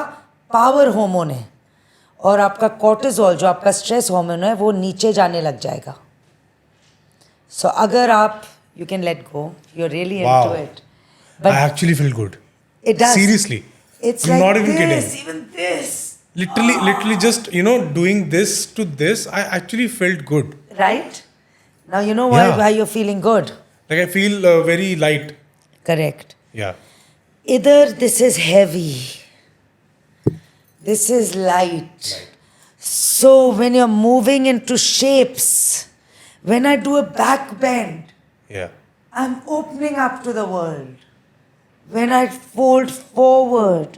पावर हार्मोन है, और आपका कॉर्टिसोल जो आपका स्ट्रेस हार्मोन है वो नीचे जाने लग जाएगा. सो अगर आप you can let go, you are really into it, I actually feel good. it does. Seriously. It's I'm like not even this, kidding. even this. Literally just, doing this to this, I actually felt good. Right? Now you know Yeah. why you're feeling good. Like I feel very light. Correct. Yeah. Either this is heavy, this is light. So when you're moving into shapes, when I do a back bend, Yeah. I'm opening up to the world. When I fold forward,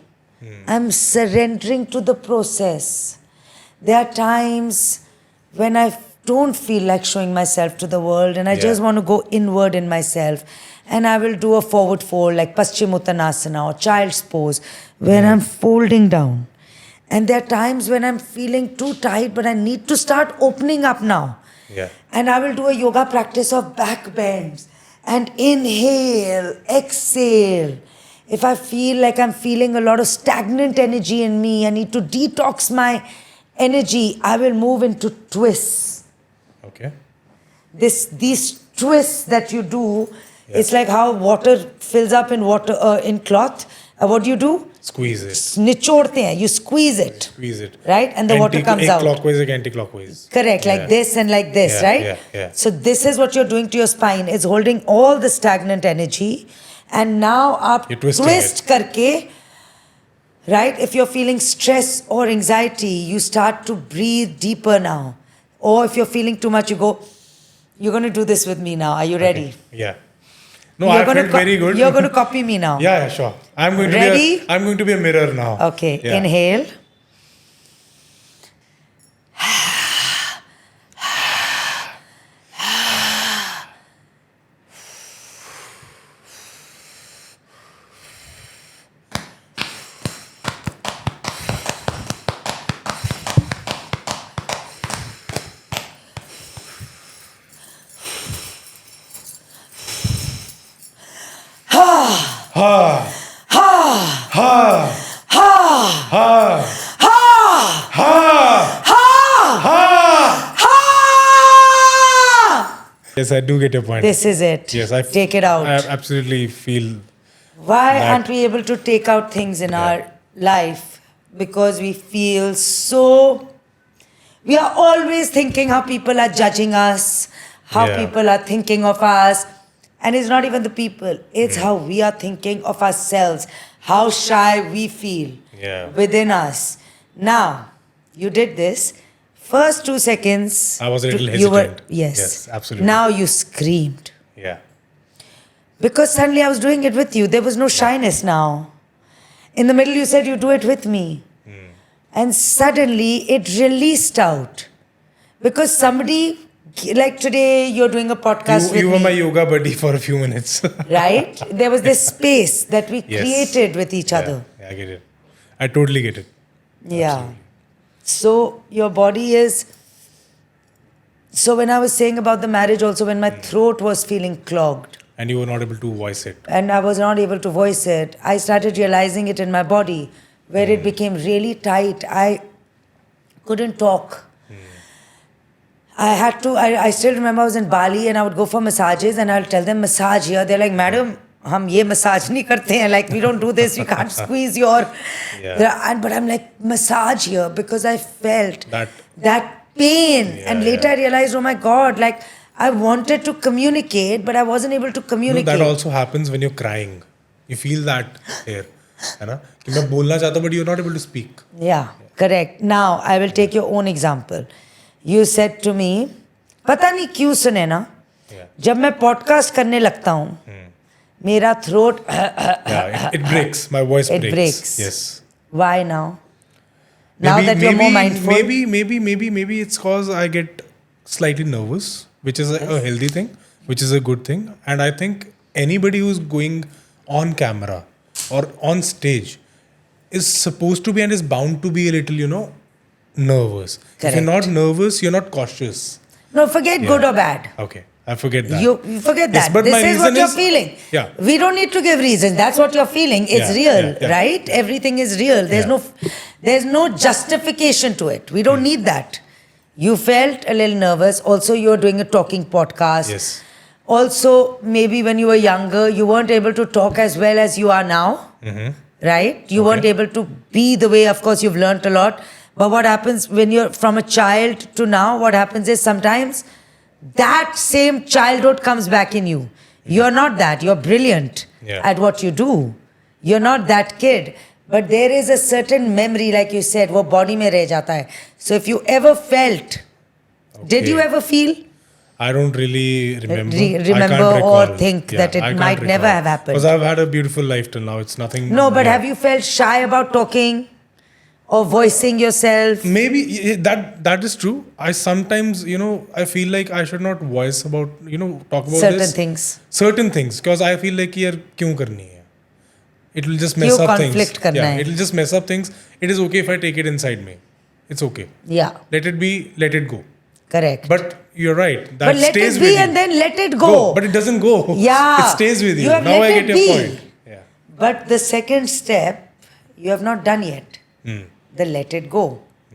I'm surrendering to the process. There are times when I don't feel like showing myself to the world and I Yeah. just want to go inward in myself. And I will do a forward fold like Paschimottanasana or child's pose where I'm folding down. And there are times when I'm feeling too tight but I need to start opening up now. Yeah. And I will do a yoga practice of back bends and inhale, exhale. If I feel like I'm feeling a lot of stagnant energy in me, I need to detox my energy, I will move into twists. Okay. These twists that you do, it's like how water fills up in cloth. What do? Squeeze it. निचोड़ते हैं, you squeeze it. Squeeze it. Right? And the water comes out. Clockwise, anti-clockwise. Correct, like Yeah. this and like this, Yeah, right? yeah. So this is what you're doing to your spine, is holding all the stagnant energy, and now आप You're twisting twist करके, right? If you're feeling stress or anxiety, you start to breathe deeper now. Or if you're feeling too much, you go, you're going to do this with me now. Are you ready? Yeah. No, I felt very good. You're going to copy me now. Yeah, sure. I'm going Ready? to be a mirror now. Okay, Yeah. inhale. Yes, I do get your point. This is it. Yes, Take it out. I absolutely feel. Why that- aren't we able to take out things in our life? Because we feel so. We are always thinking how people are judging us, how Yeah. people are thinking of us. And it's not even the people, it's how we are thinking of ourselves, how shy we feel Yeah. within us. Now, you did this. First 2 seconds. I was a little you were, hesitant. yes. Yes, absolutely. Now you screamed. Yeah. Because suddenly I was doing it with you. There was no shyness now. In the middle, you said you do it with me. And suddenly it released out. Because somebody, like today, you're doing a podcast with You me. were my yoga buddy for a few minutes. Right? There was this space that we Yes. created with each other. Yeah, I get it. I totally get it. Yeah. So your body is. So when I was saying about the marriage, also when my throat was feeling clogged, And you were not able to voice it. and I was not able to voice it. I started realizing it in my body, where it became really tight. I couldn't talk. I had to, I still remember I was in Bali and I would go for massages and I'll tell them massage here. They're like, madam, हम ये massage नहीं करते हैं. Like, we don't do this. We can't squeeze your... Yeah. But I'm like, massage here because I felt That pain. Yeah, And later I realized, oh my God, like, I wanted to communicate, but I wasn't able to No, communicate. that also happens when you're crying. You feel that here. है ना? कि मैं बोलना चाहता हूँ, but you're not able to speak. Yeah, correct. Now, I will take your own example. You said to me, पता नहीं क्यों सुने ना, Yeah. जब मैं पॉडकास्ट करने लगता हूँ, मेरा throat Yeah, it breaks. My voice It breaks. Yes. Why now? Now that you're more mindful. Maybe it's cause I get slightly nervous, which is a healthy thing, which is a good thing. And I think anybody who's going on camera or on stage is supposed to be and is bound to be a little, nervous. If Correct. you're not nervous, you're not cautious. No, forget good or bad. Okay, I forget that. You forget Yes, that. but This my is what reason you're is- feeling. Yeah. We don't need to give reasons. That's what you're feeling. It's Yeah, real, yeah. right? Everything is real. There's no justification to it. We don't need that. You felt a little nervous. Also, you're doing a talking podcast. Yes. Also, maybe when you were younger, you weren't able to talk as well as you are now. Right? You weren't able to be the way, of course, you've learnt a lot. But what happens when you're from a child to now, what happens is sometimes that same childhood comes back in you. You're not that. You're brilliant Yeah. at what you do. You're not that kid. But there is a certain memory, like you said, wo body mein reh jata hai. So if you ever felt, did you Okay. ever feel? I don't really remember. Remember I can't or recall. think that it I can't might never have happened. Because I've had a beautiful life till now. It's nothing. No, but yeah. have you felt shy about talking or voicing yourself? Maybe that is true. I sometimes, I feel like I should not voice about, talk about Certain this. things. Certain things. Because I feel like, yaar, kyun karni hai? It will just mess Kyun up things. conflict karna hai? It will just mess up things. It is okay if I take it inside me. It's okay. Yeah, Let it be, let it go. correct. But you're right. That But let stays it with be you. and then let it go. But it doesn't go. Yeah. It stays with you. You have Now let I it get be. your point. Yeah. But the second step, you have not done yet. The let it go.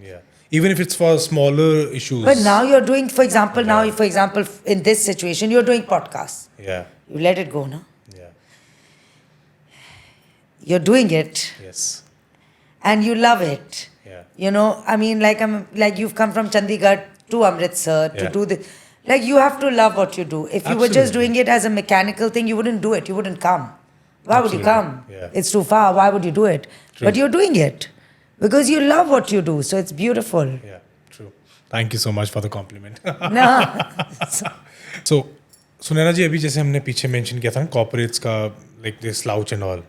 Yeah. Even if it's for smaller issues. But now you're doing, for example, in this situation, you're doing podcasts. Yeah. You let it go, no? Yeah. You're doing it Yes. and you love it. Yeah. I mean, like you've come from Chandigarh to Amritsar to Yeah. do this. Like you have to love what you do. If you were just Absolutely. doing it as a mechanical thing, you wouldn't do it. You wouldn't come. Why would you Absolutely. come? Yeah. It's too far. Why would you do it? True. But you're doing it because you love what you do. So it's beautiful. Yeah. True. Thank you so much for the compliment. No. So, Sunaina ji अभी जैसे हमने पीछे mention किया था ना corporates का like this slouch and all.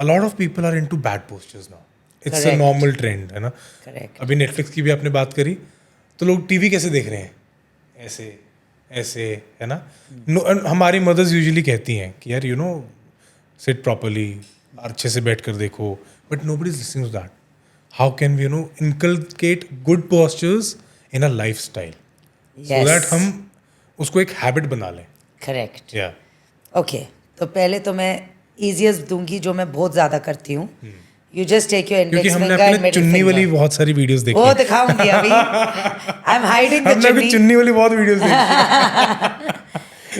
A lot of people are into bad postures now. It's a Correct. normal trend है ना. Correct. अभी Netflix की भी आपने बात करी तो लोग टीवी कैसे देख रहे हैं ऐसे ऐसे है ना. हमारी मदर्स यूजुअली कहती हैं कि यार सिट प्रॉपरली अच्छे से बैठ कर देखो but nobody is listening to that. How can we inculcate good postures in a lifestyle so that हम उसको एक हैबिट बना लें. Correct. या Okay. तो पहले तो मैं easiest दूंगी जो मैं बहुत ज्यादा करती हूँ. You just take your क्योंकि index हमने finger and अपने middle चुन्नी वाली finger. बहुत सारी वीडियोस देखी वो हैं. दिखाऊंगी अभी. I'm hiding the हमने अभी chunni. चुन्नी वाली बहुत वीडियोस देखी.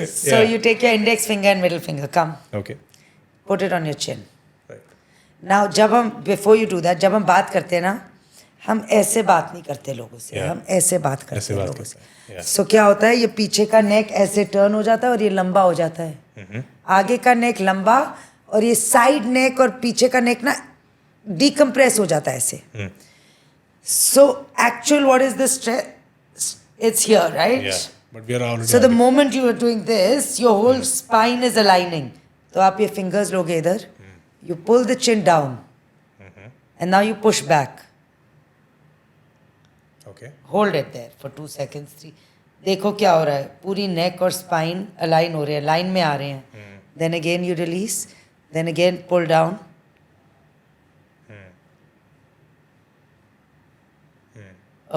So you take your index finger and middle finger. Come. Okay. Put it on your chin. Now before you do that, जब हम बात करते हैं ना, हम ऐसे बात नहीं करते लोगों से. Yeah. हम ऐसे बात करते ऐसे हैं बात लोगों से. करते हैं. Yeah. So क्या होता है, ये पीछे का नेक ऐसे टर्न हो जाता है और ये लंबा हो जाता है. आगे का नेक लंबा और ये साइड नेक और पीछे का नेक ना डिकम्प्रेस हो जाता है ऐसे. So actual what is the stress? It's here, right? Yeah. But we are already So the moment you are doing this, your whole spine is aligning. तो आप ये fingers लोगे इधर. You pull the chin down. And now you push back. Okay. Hold it there for 2 seconds, 3. देखो क्या हो रहा है. पूरी neck और spine align हो रहे हैं. Line में आ रहे हैं. Then again you release. Then again pull down.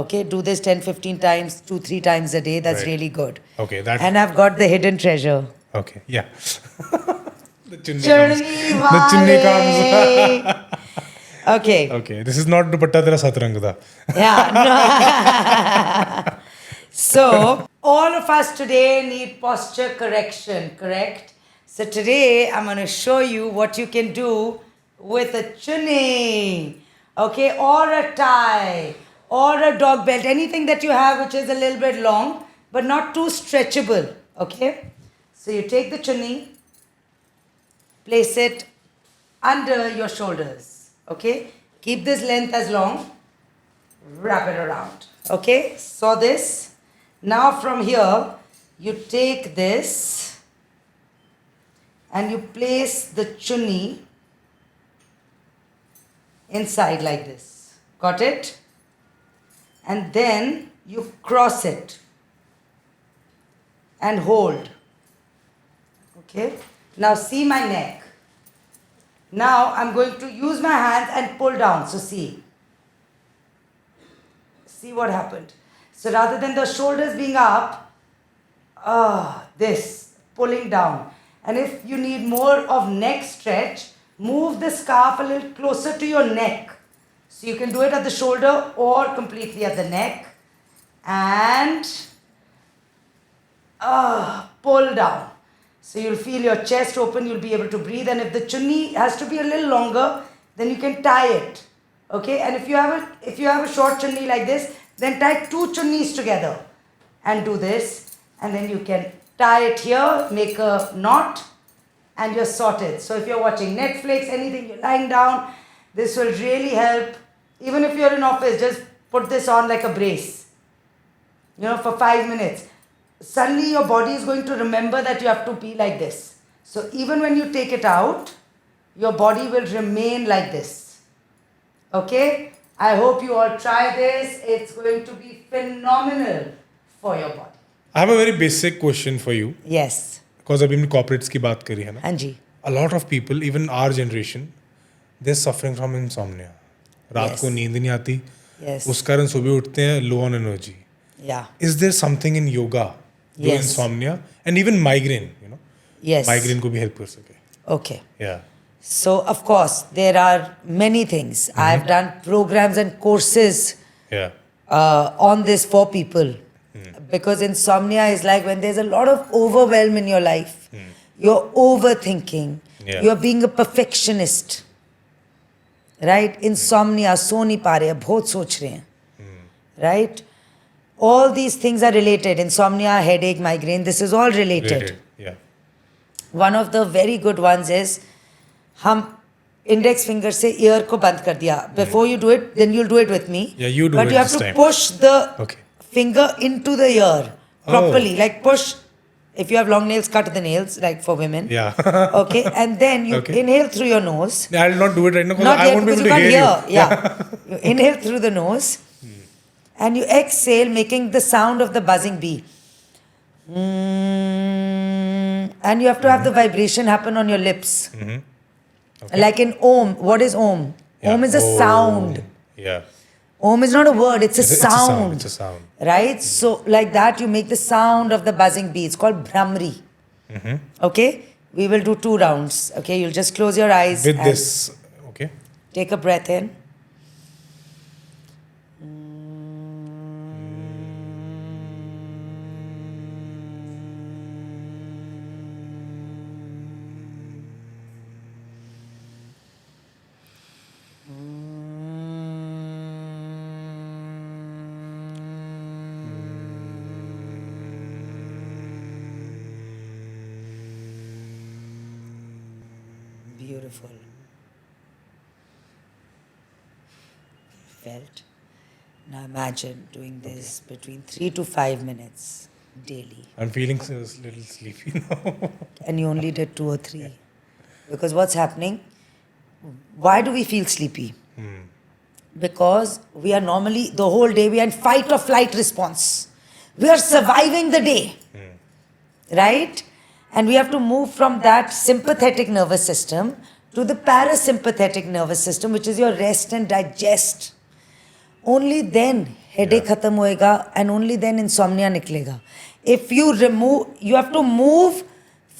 Okay, do this 10-15 times, 2-3 times a day. That's Right. really good. Okay, that And I've got the hidden treasure. Okay, yeah. The chunni Chunni comes. The chunni comes. wale. Okay. Okay, this is not dupatta tera sat rang da. Yeah. No. So, all of us today need posture correction, correct? So, today I'm going to show you what you can do with a chunni, okay, or a tie, or a dog belt, anything that you have which is a little bit long but not too stretchable, okay? So, you take the chunni, place it under your shoulders, okay? Keep this length as long, wrap it around, okay? So this. Now from here, you take this and you place the chunni inside like this. Got it? And then you cross it and hold. Okay? Now see my neck. Now I'm going to use my hands and pull down. So see. See what happened. So rather than the shoulders being up, this, pulling down. And if you need more of neck stretch, move the scarf a little closer to your neck. So you can do it at the shoulder or completely at the neck. And pull down. So you'll feel your chest open, you'll be able to breathe. And if the chunni has to be a little longer, then you can tie it. Okay? And if you have a short chunni like this, then tie two chunnis together and do this. And then you can tie it here, make a knot, and you're sorted. So if you're watching Netflix, anything, you're lying down, this will really help. Even if you're in office, just put this on like a brace. For 5 minutes. Suddenly your body is going to remember that you have to be like this. So even when you take it out, your body will remain like this. Okay? I hope you all try this. It's going to be phenomenal for your body. I have a very basic question for you. Yes. Because अभी हमने corporates की बात करी है ना. हाँ जी. A lot of people, even our generation, they're suffering from insomnia. रात को नींद नहीं आती. Yes. उस कारण सुबह उठते हैं low on energy. Yeah. Is there something in yoga जो Yes. insomnia and even migraine, Yes. migraine को भी help कर सके? Okay. Yeah. So, of course, there are many things. I've done programs and courses Yeah. on this for people. Because insomnia is like when there's a lot of overwhelm in your life. You're overthinking. Yeah. You're being a perfectionist. Right? Insomnia, so nahi pa rahe, bahut soch rahe hain. Right? All these things are related. Insomnia, headache, migraine, this is all related. Yeah. One of the very good ones is हम index finger से ear को बंद कर दिया. Before you do it, then you'll do it with me. Yeah, you do but it you have this to time. push the Okay. finger into the ear properly. Oh. Like push. If you have long nails, cut the nails, like for women. Yeah. Okay, and then you Okay. inhale through your nose. I'll not do it right now because Not I yet won't be because able you to can't hear you. Yeah. You inhale through the nose and you exhale, making the sound of the buzzing bee. And you have to have the vibration happen on your lips. Okay. Like in Om. What is Om? Yeah. Om is a sound. Yeah. Om is not a word, it's a sound. It's a sound. Right? So, like that, you make the sound of the buzzing bee. It's called Brahmari. Okay? We will do 2 rounds. Okay? You'll just close your eyes. With and this, okay. take a breath in. Beautiful. Felt. Now imagine doing this between 3 to 5 minutes daily. I'm feeling a little sleepy now. And you only did 2 or 3. Because what's happening? Why do we feel sleepy? Because we are normally, the whole day, we are in fight or flight response. We are surviving the day. Right? And we have to move from that sympathetic nervous system to the parasympathetic nervous system, which is your rest and digest. Only then headache khatam hoega and only then insomnia niklega. If you remove, you have to move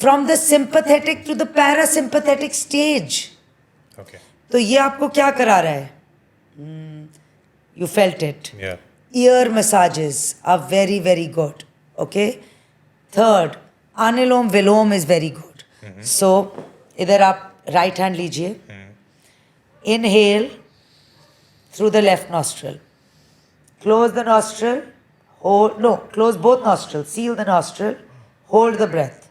from the sympathetic to the parasympathetic stage. Okay. तो ये आपको क्या करा रहा है? You felt it. Yeah. Ear massages are very, very good. Okay. Third, Anilom Vilom is very good. So, इधर आप right hand लीजिए. Inhale through the left nostril. Close the nostril. Close both nostrils. Seal the nostril. Hold the breath.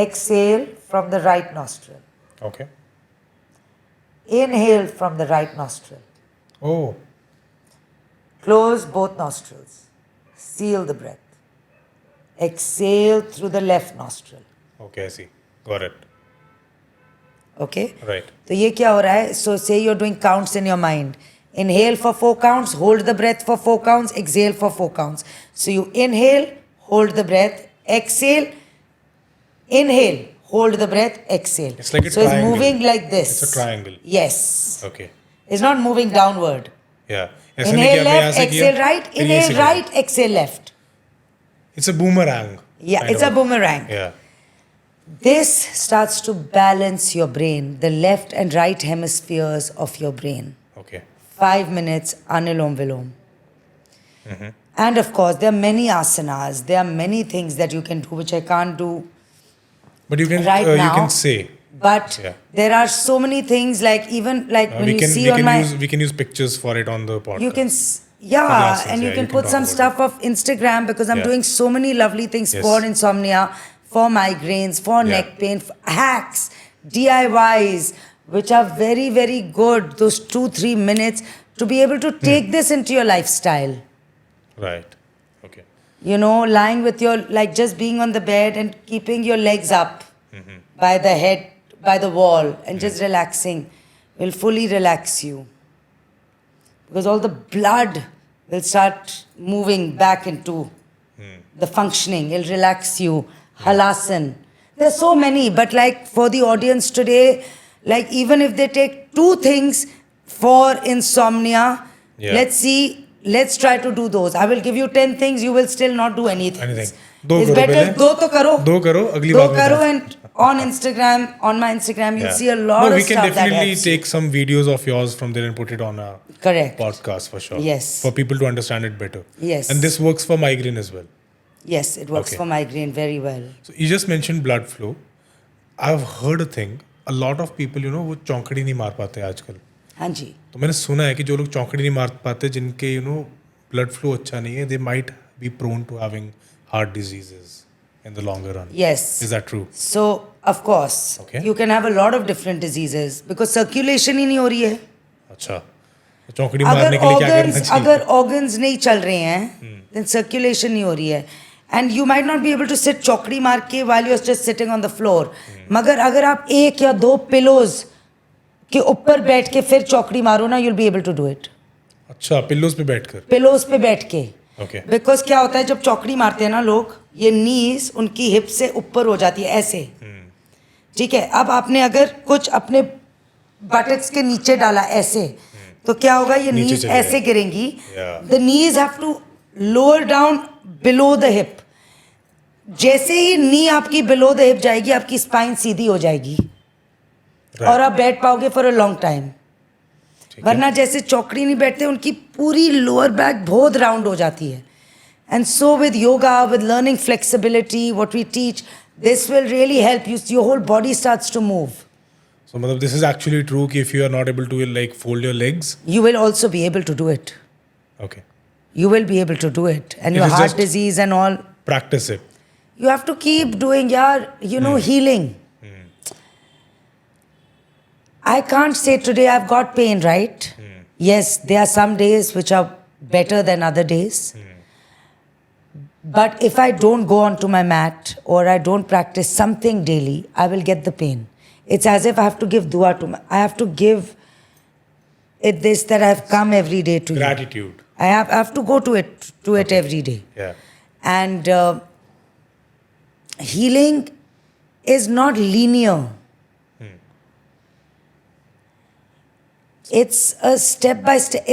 Exhale from the right nostril. Okay. Inhale from the right nostril. Oh. Close both nostrils. Seal the breath. Exhale through the left nostril. Okay, I see. Got it. Okay? Right. So, ये क्या हो रहा है? So, say you're doing counts in your mind. Inhale for 4 counts, hold the breath for 4 counts, exhale for 4 counts. So, you inhale, hold the breath, exhale, inhale, hold the breath, exhale. It's like a so, triangle. it's moving like this. It's a triangle. Yes. Okay. It's not moving downward. Yeah. ऐसा नहीं कि Inhale आपने यहाँ left, से किया, exhale right, फिर ये से inhale किया. right, exhale left. It's a boomerang. Yeah, kind it's of. a boomerang. Yeah. This starts to balance your brain, the left and right hemispheres of your brain. Okay. 5 minutes, Anilom Vilom. And of course, there are many asanas, there are many things that you can do which I can't do But you can right you now. can say. But Yeah. there are so many things like even like when we you can see we on can my use we can use pictures for it on the podcast. you can For yeah, the asanas, and you yeah, can you can put talk some about stuff of Instagram because I'm Yeah. doing so many lovely things Yes. for insomnia, for migraines, for Yeah. neck pain, for hacks, DIYs, which are very, very good. Those 2-3 minutes to be able to take this into your lifestyle. Right. Okay. You know, lying with your, like just being on the bed and keeping your legs up by the head, by the wall, and just relaxing will fully relax you. Because all the blood will start moving back into the functioning. It'll relax you. Halasan. There's so many, but like for the audience today, like even if they take 2 things for insomnia, Yeah. let's try to do those. I will give you 10 things, you will still not do anything. Anything. दो It's करो better, पहले. 2 तो करो. 2 करो, अगली दो बात करो बताओ. and on Instagram, on my Instagram, you'll Yeah. see a lot no, of we can stuff that definitely helps you. take some videos of yours from there and put it on a Correct. podcast for sure. Yes. For people to understand it better. Yes. And this works for migraine as well. Yes, it works Okay. for migraine very well. So you just mentioned blood flow. I've heard a thing. A lot of people, वो चौंकड़ी नहीं मार पाते आजकल. हाँ जी. तो मैंने सुना है कि जो लोग चौंकड़ी नहीं मार पाते, जिनके blood flow अच्छा नहीं है, they might be prone to having heart diseases in the longer run. Yes. Is that true? So, of course, Okay. you can have a lot of different diseases because circulation ही नहीं हो रही है. अच्छा. तो चौंकड़ी मारने के लिए क्या करना चाहिए? अगर organs नहीं चल रहे हैं, then circulation नहीं हो रही है. And you might not be able to sit चौकड़ी मार के while you're just sitting on the floor. मगर अगर आप 1 या 2 pillows के ऊपर बैठ के फिर चौकड़ी मारो ना, you'll be able to do it. अच्छा, पिल्लोस पे बैठकर. पिलोस पे बैठ के. Okay. बिकॉज क्या होता है जब चौकड़ी मारते हैं ना लोग, ये नीज उनकी हिप से ऊपर हो जाती है ऐसे. ठीक है, अब आपने अगर कुछ अपने बटक्स के नीचे डाला ऐसे, तो क्या होगा, ये नीचे नीज चले ऐसे जाएगी. गिरेंगी. Yeah. The knees have to lower down below the hip. जैसे ही नी आपकी बिलो द हिप जाएगी, आपकी स्पाइन सीधी हो जाएगी. Right. और आप बैठ पाओगे फॉर अ लॉन्ग टाइम. ठीक है. वरना जैसे चौकड़ी नहीं बैठते, उनकी पूरी लोअर बैक बहुत राउंड हो जाती है. And so with yoga, with learning flexibility, what we teach, this will really help you. Your whole body starts to move. So मतलब this is actually true कि if you are not able to like fold your legs. You will also be able to do it. Okay. You will be able to do it. And It your is heart just- disease and all, Practice it. you have to keep doing, healing. I can't say today I've got pain, right? Yes, there are some days which are better than other days. But if I don't go onto my mat or I don't practice something daily, I will get the pain. It's as if I have to give dua to I have to give it this, that I have come every day to you. Gratitude. I have to go to it every day. Yeah. And healing is not linear. It's a step by step.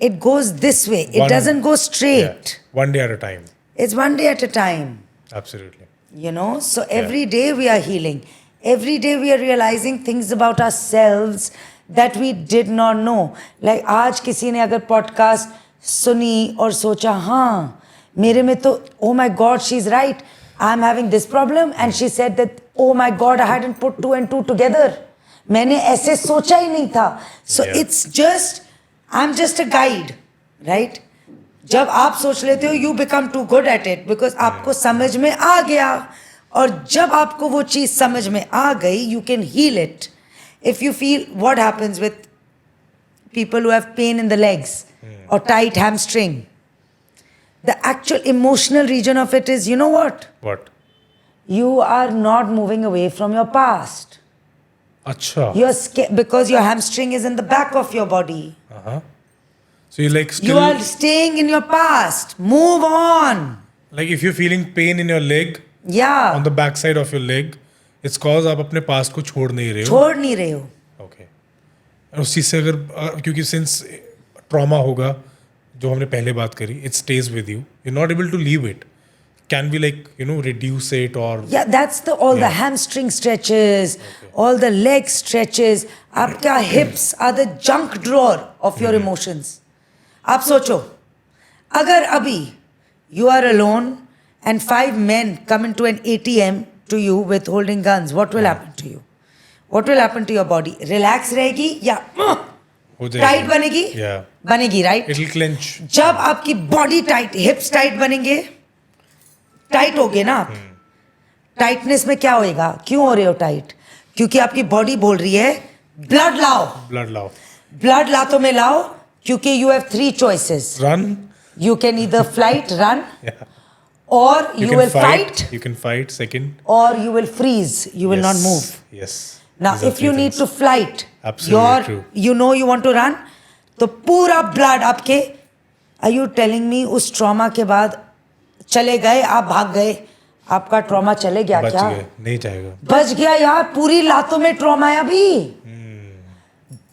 It goes this way. It One- doesn't go straight. Yeah. One day at a time. It's one day at a time. Absolutely. You know, so every day we are healing. Every day we are realizing things about ourselves that we did not know. Like आज किसी ने अगर podcast सुनी और सोचा हाँ मेरे में तो oh my God she's right, I'm having this problem, and she said that oh my God I hadn't put 2 and 2 together. मैंने ऐसे सोचा ही नहीं था. So Yeah. it's just I'm just a guide, right? जब आप सोच लेते हो you become too good at it because आपको समझ में आ गया, और जब आपको वो चीज समझ में आ गई you can heal it. If you feel what happens with people who have pain in the legs और tight hamstring, the actual emotional reason of it is, you know what, What? you are not moving away from your past. अच्छा. You're scared because your hamstring is in the back of your body. Uh-huh. So you like still You are staying in your past. Move on. like if you're feeling pain in your leg, Yeah. on the back side of your leg, it's cause आप अपने past को छोड़ नहीं रहे हो. छोड़ नहीं रहे हो. Okay. और उस चीज से अगर क्योंकि सिंस ट्रॉमा होगा जो हमने पहले बात करी, it stays with you. You're not able to leave it. Can be like reduce it or Yeah, that's all the hamstring stretches, all the leg stretches. आपका hips are the junk drawer of your emotions. आप सोचो, अगर अभी you are alone and 5 men come into an ATM to you with holding guns, what will happen to you? What will happen to your body? Relax रहेगी या हो जाएगी. Tight बनेगी? Yeah. बनेगी, right? It'll clench. जब आपकी body tight, हिप्स tight बनेंगे, tight हो गए ना आप. टाइटनेस में क्या होएगा? क्यों हो रहे हो टाइट? क्योंकि आपकी बॉडी बोल रही है ब्लड लाओ. Blood लाओ. ब्लड लातों में लाओ, क्योंकि you have 3 choices. Run. You can either flight, run, Yeah. or You you can will fight, You can fight. Second. or you will freeze. You will not Yes. move. Yes. Now, These are if you three need things. to flight, Absolutely true. you know you want to run, तो पूरा blood आपके, are you telling me उस trauma के बाद चले गए, आप भाग गए, आपका ट्रॉमा चले गया बच क्या? गए, नहीं जाएगा. बच गया यार, पूरी लातों में ट्रॉमा है अभी.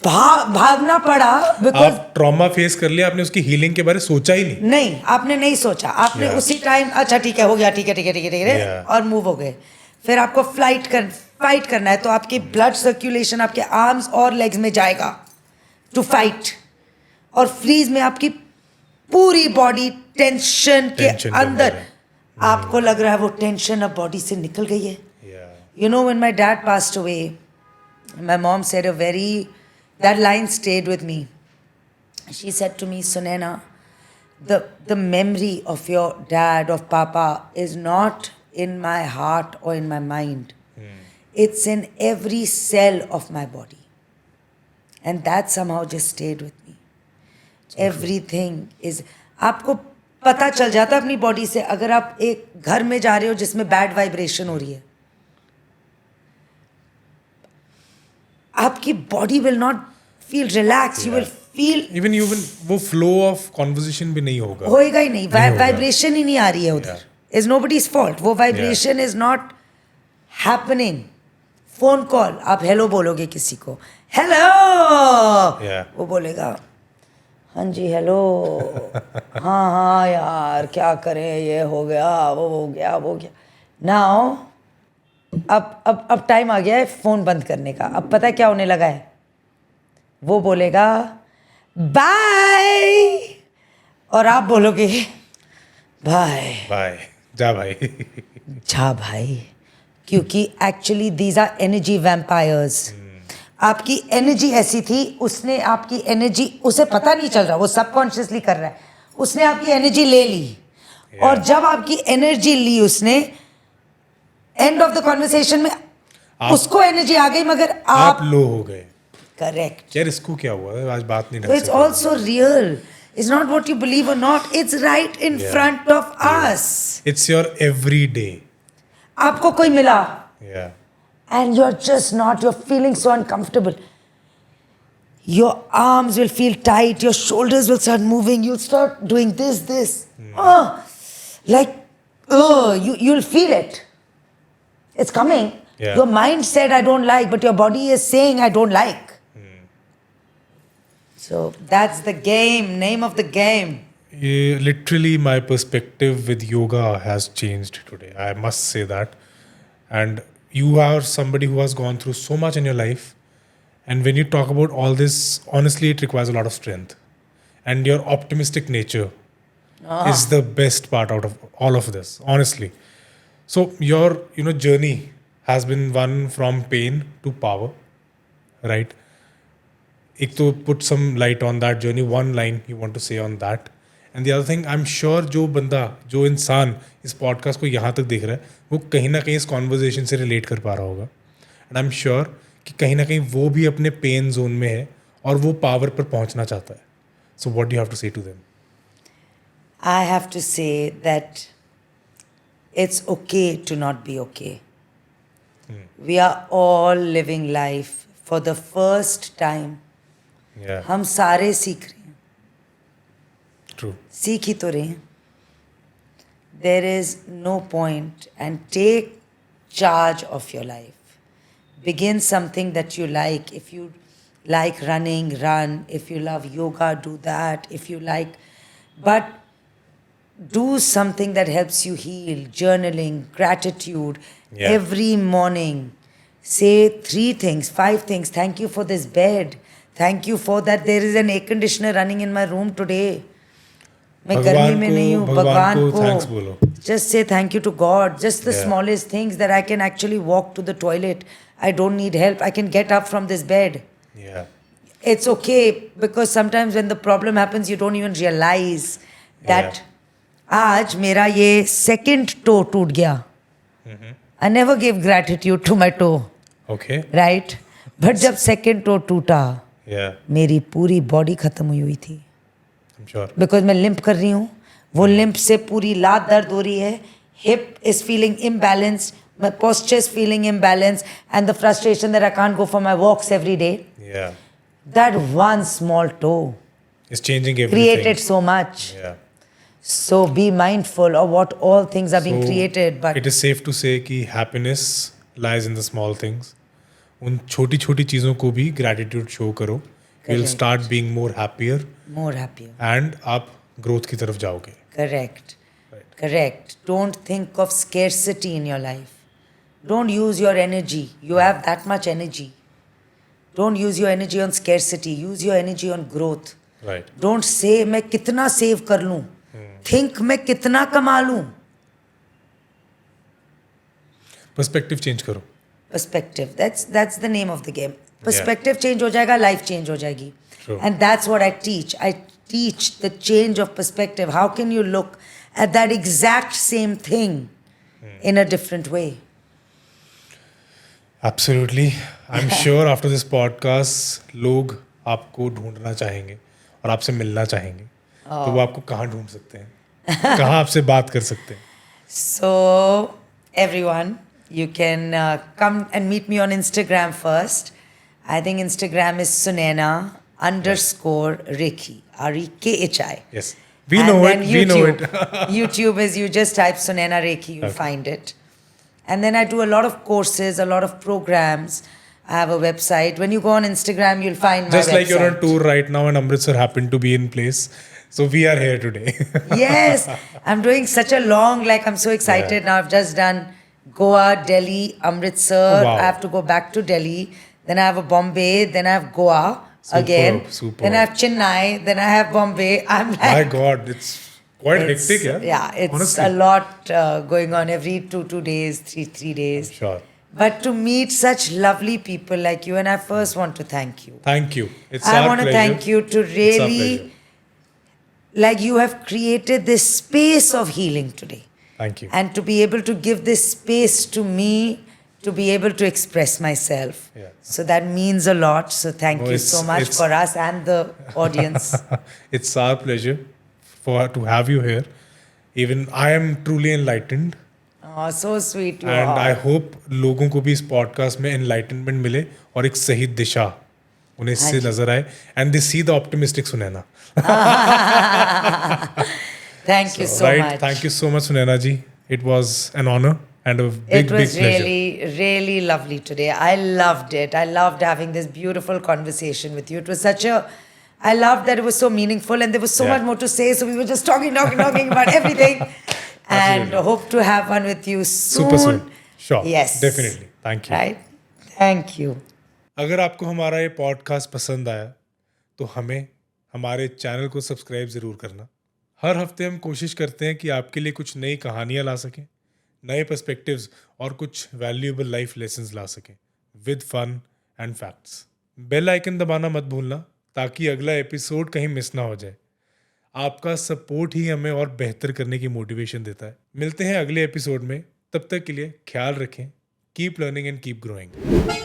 भागना पड़ा बिकॉज आप ट्रॉमा फेस कर लिया, आपने उसकी हीलिंग के बारे में सोचा ही नहीं. नहीं, आपने नहीं सोचा, आपने Yeah. उसी टाइम अच्छा ठीक है हो गया, ठीक है ठीक है ठीक है ठीक है Yeah. और मूव हो गए. फिर आपको फाइट करना है, तो आपकी ब्लड सर्कुलेशन आपके आर्म्स और लेग्स में जाएगा टू फाइट, और फ्रीज में आपकी पूरी बॉडी टेंशन के Tension के अंदर. अंदर है. आपको लग रहा है वो टेंशन अब बॉडी से निकल गई है. Yeah. You know, when my dad passed away, my mom said that line stayed with me. She said to me, Sunaina, the memory of your dad, of Papa, is not in my heart or in my mind. It's in every cell of my body. And that somehow just stayed with me. Everything is... आपको पता चल जाता है अपनी body से, अगर आप एक घर में जा रहे हो जिसमें बैड वाइब्रेशन हो रही है, आपकी body will not feel relax, you will feel even वो फ्लो ऑफ कॉन्वर्सेशन भी नहीं होगा. होएगा ही नहीं, होगा. वाइब्रेशन ही नहीं आ रही है उधर. इज नोबडीज फॉल्ट, वो vibration is not happening. Phone call, आप हेलो बोलोगे किसी को, हेलो, वो बोलेगा हाँ जी हेलो, हाँ हाँ यार क्या करें, ये हो गया, वो हो गया, वो गया. नाउ अब टाइम आ गया है फोन बंद करने का. अब पता है क्या होने लगा है? वो बोलेगा बाय, और आप बोलोगे बाय बाय, जा भाई. जा भाई. क्योंकि actually these are energy vampires. आपकी एनर्जी ऐसी थी, उसने आपकी एनर्जी, उसे पता नहीं चल रहा, वो सबकॉन्शियसली कर रहा है, उसने आपकी एनर्जी ले ली. और जब आपकी एनर्जी ली उसने, एंड ऑफ द कॉन्वर्सेशन में उसको एनर्जी आ गई, मगर आप लो हो गए. करेक्ट. यार इसको क्या हुआ, आज बात नहीं So ढंग it's से करी. also real. It's not what you believe or not. It's right in front of us. It's your everyday. आपको कोई मिला Yeah. and you're just not, you're feeling so uncomfortable. Your arms will feel tight, your shoulders will start moving, you'll start doing this. You'll feel it. It's coming. Yeah. Your mind said, I don't like, but your body is saying, I don't like. So that's the game, name of the game. Literally, my perspective with yoga has changed today. I must say that. And you are somebody who has gone through so much in your life. And when you talk about all this, honestly, it requires a lot of strength. And your optimistic nature is the best part out of all of this, honestly. So your journey has been one from pain to power, right? एक तो put some light on that journey, one line you want to say on that. And the other thing, I'm sure जो बंदा, जो इंसान इस podcast को यहाँ तक देख रहा है, वो कहीं ना कहीं इस कॉन्वर्जेशन से रिलेट कर पा रहा होगा. एंड आई एम श्योर कि कहीं ना कहीं वो भी अपने पेन जोन में है और वो पावर पर पहुँचना चाहता है. So what do you have to say to them? I have to say that it's okay to not be okay. We are all living life for the first time. Yeah, हम सारे सीख रहे हैं, true. सीख ही तो रहे हैं. There is no point, and take charge of your life. Begin something that you like. If you like running, run. If you love yoga, do that. If you like, but do something that helps you heal. Journaling, gratitude. Yeah. Every morning, say 3 things, 5 things. Thank you for this bed. Thank you for that. There is an air conditioner running in my room today. मैं गर्मी में नहीं हूँ. भगवान को thanks बोलो. Just say thank you to God. Just the Yeah. smallest things, that I can actually walk to the toilet. I don't need help. I can get up from this bed. Yeah, It's okay, because sometimes when the problem happens, you don't even realize that आज मेरा ये second toe टूट गया. I never gave gratitude to my toe, okay. right? But जब second toe टूटा, Yeah, मेरी पूरी body खत्म हुई थी. I'm sure. बिकॉज मैं लिम्प कर रही हूँ. वो लिम्प से पूरी लात दर्द हो रही है. Hip is feeling imbalanced. My posture is feeling imbalanced. And the frustration that I can't go for my walks every day. Yeah, that one small toe it's changing everything. created so much. Yeah. So be mindful of what all things are being So, created. But it is safe to say कि happiness lies in the small things. उन छोटी छोटी चीज़ों को भी gratitude show करो. You'll Correct. start being more happier more happier. and आप growth की तरफ जाओगे. Correct. Right. Correct. Don't think of scarcity in your life. Don't use your energy. You have that much energy. Don't use your energy on scarcity. Use your energy on growth. Right. Don't say मैं कितना save कर लूं. Think मैं कितना कमा लूं. Perspective change करो. Perspective. That's the name of the game. Perspective change हो जाएगा, life change हो जाएगी. True. And that's what I teach. I teach the change of perspective. How can you look at that exact same thing in a different way? Absolutely. I'm sure after this podcast लोग आपको ढूंढना चाहेंगे और आपसे मिलना चाहेंगे. तो वो आपको कहाँ ढूंढ सकते हैं? कहाँ आपसे बात कर सकते हैं? So, everyone, you can come and meet me on Instagram first. I think Instagram is Sunaina_Rekhi. REKHI. Yes. We know it. We know it. YouTube is, you just type Sunaina Rekhi, you'll find it. And then I do a lot of courses, a lot of programs. I have a website. When you go on Instagram, you'll find my Just website. like you're on tour right now and Amritsar happened to be in place. So we are here today. Yes, I'm doing such a long, like I'm so excited now. I've just done Goa, Delhi, Amritsar. Wow. I have to go back to Delhi. Then I have a Bombay. Then I have Goa again. Superb. Then I have Chennai. Then I have Bombay. I'm like, My God, it's quite it's- hectic, yeah? Yeah, it's Honestly. a lot going on every two days, three days. Sure. But to meet such lovely people like you, and I first want to thank you. Thank you. It's I our want to pleasure. thank you to It's our really, pleasure. like you have created this space of healing today. Thank you. And to be able to give this space to me to be able to express myself. Yeah. So that means a lot. So thank No, you it's- so much it's- for us and the audience. It's our pleasure to have you here. Even I am truly enlightened. Oh, so sweet you And are. I hope लोगों को भी इस podcast में enlightenment मिले और एक सही दिशा उन्हें इससे नजर आए and they see the optimistic Sunaina. Thank you so right? much. Thank you so much, Sunaina ji. It was an honor and a big, It was big pleasure. really, really lovely today. I loved it. I loved having this beautiful conversation with you. It was such a I loved that it was so meaningful and there was so Yeah. much more to say. So we were just talking about everything. And Absolutely. hope to have one with you soon. Super soon. Sure. Yes. Definitely. Thank you. Right? Thank you. अगर आपको हमारा ये podcast पसंद आया तो हमें हमारे channel को सब्सक्राइब ज़रूर करना। हर हफ्ते हम कोशिश करते हैं कि आपके लिए कुछ नई कहानियाँ ला सकें, नए पर्सपेक्टिव्स और कुछ वैल्यूएबल लाइफ लेसन्स ला सकें with fun and facts. Bell icon दबाना मत भूलना ताकि अगला एपिसोड कहीं मिस ना हो जाए। आपका सपोर्ट ही हमें और बेहतर करने की मोटिवेशन देता है। मिलते हैं अगले एपिसोड में, तब तक के लिए ख्याल रखें। Keep learning and keep growing.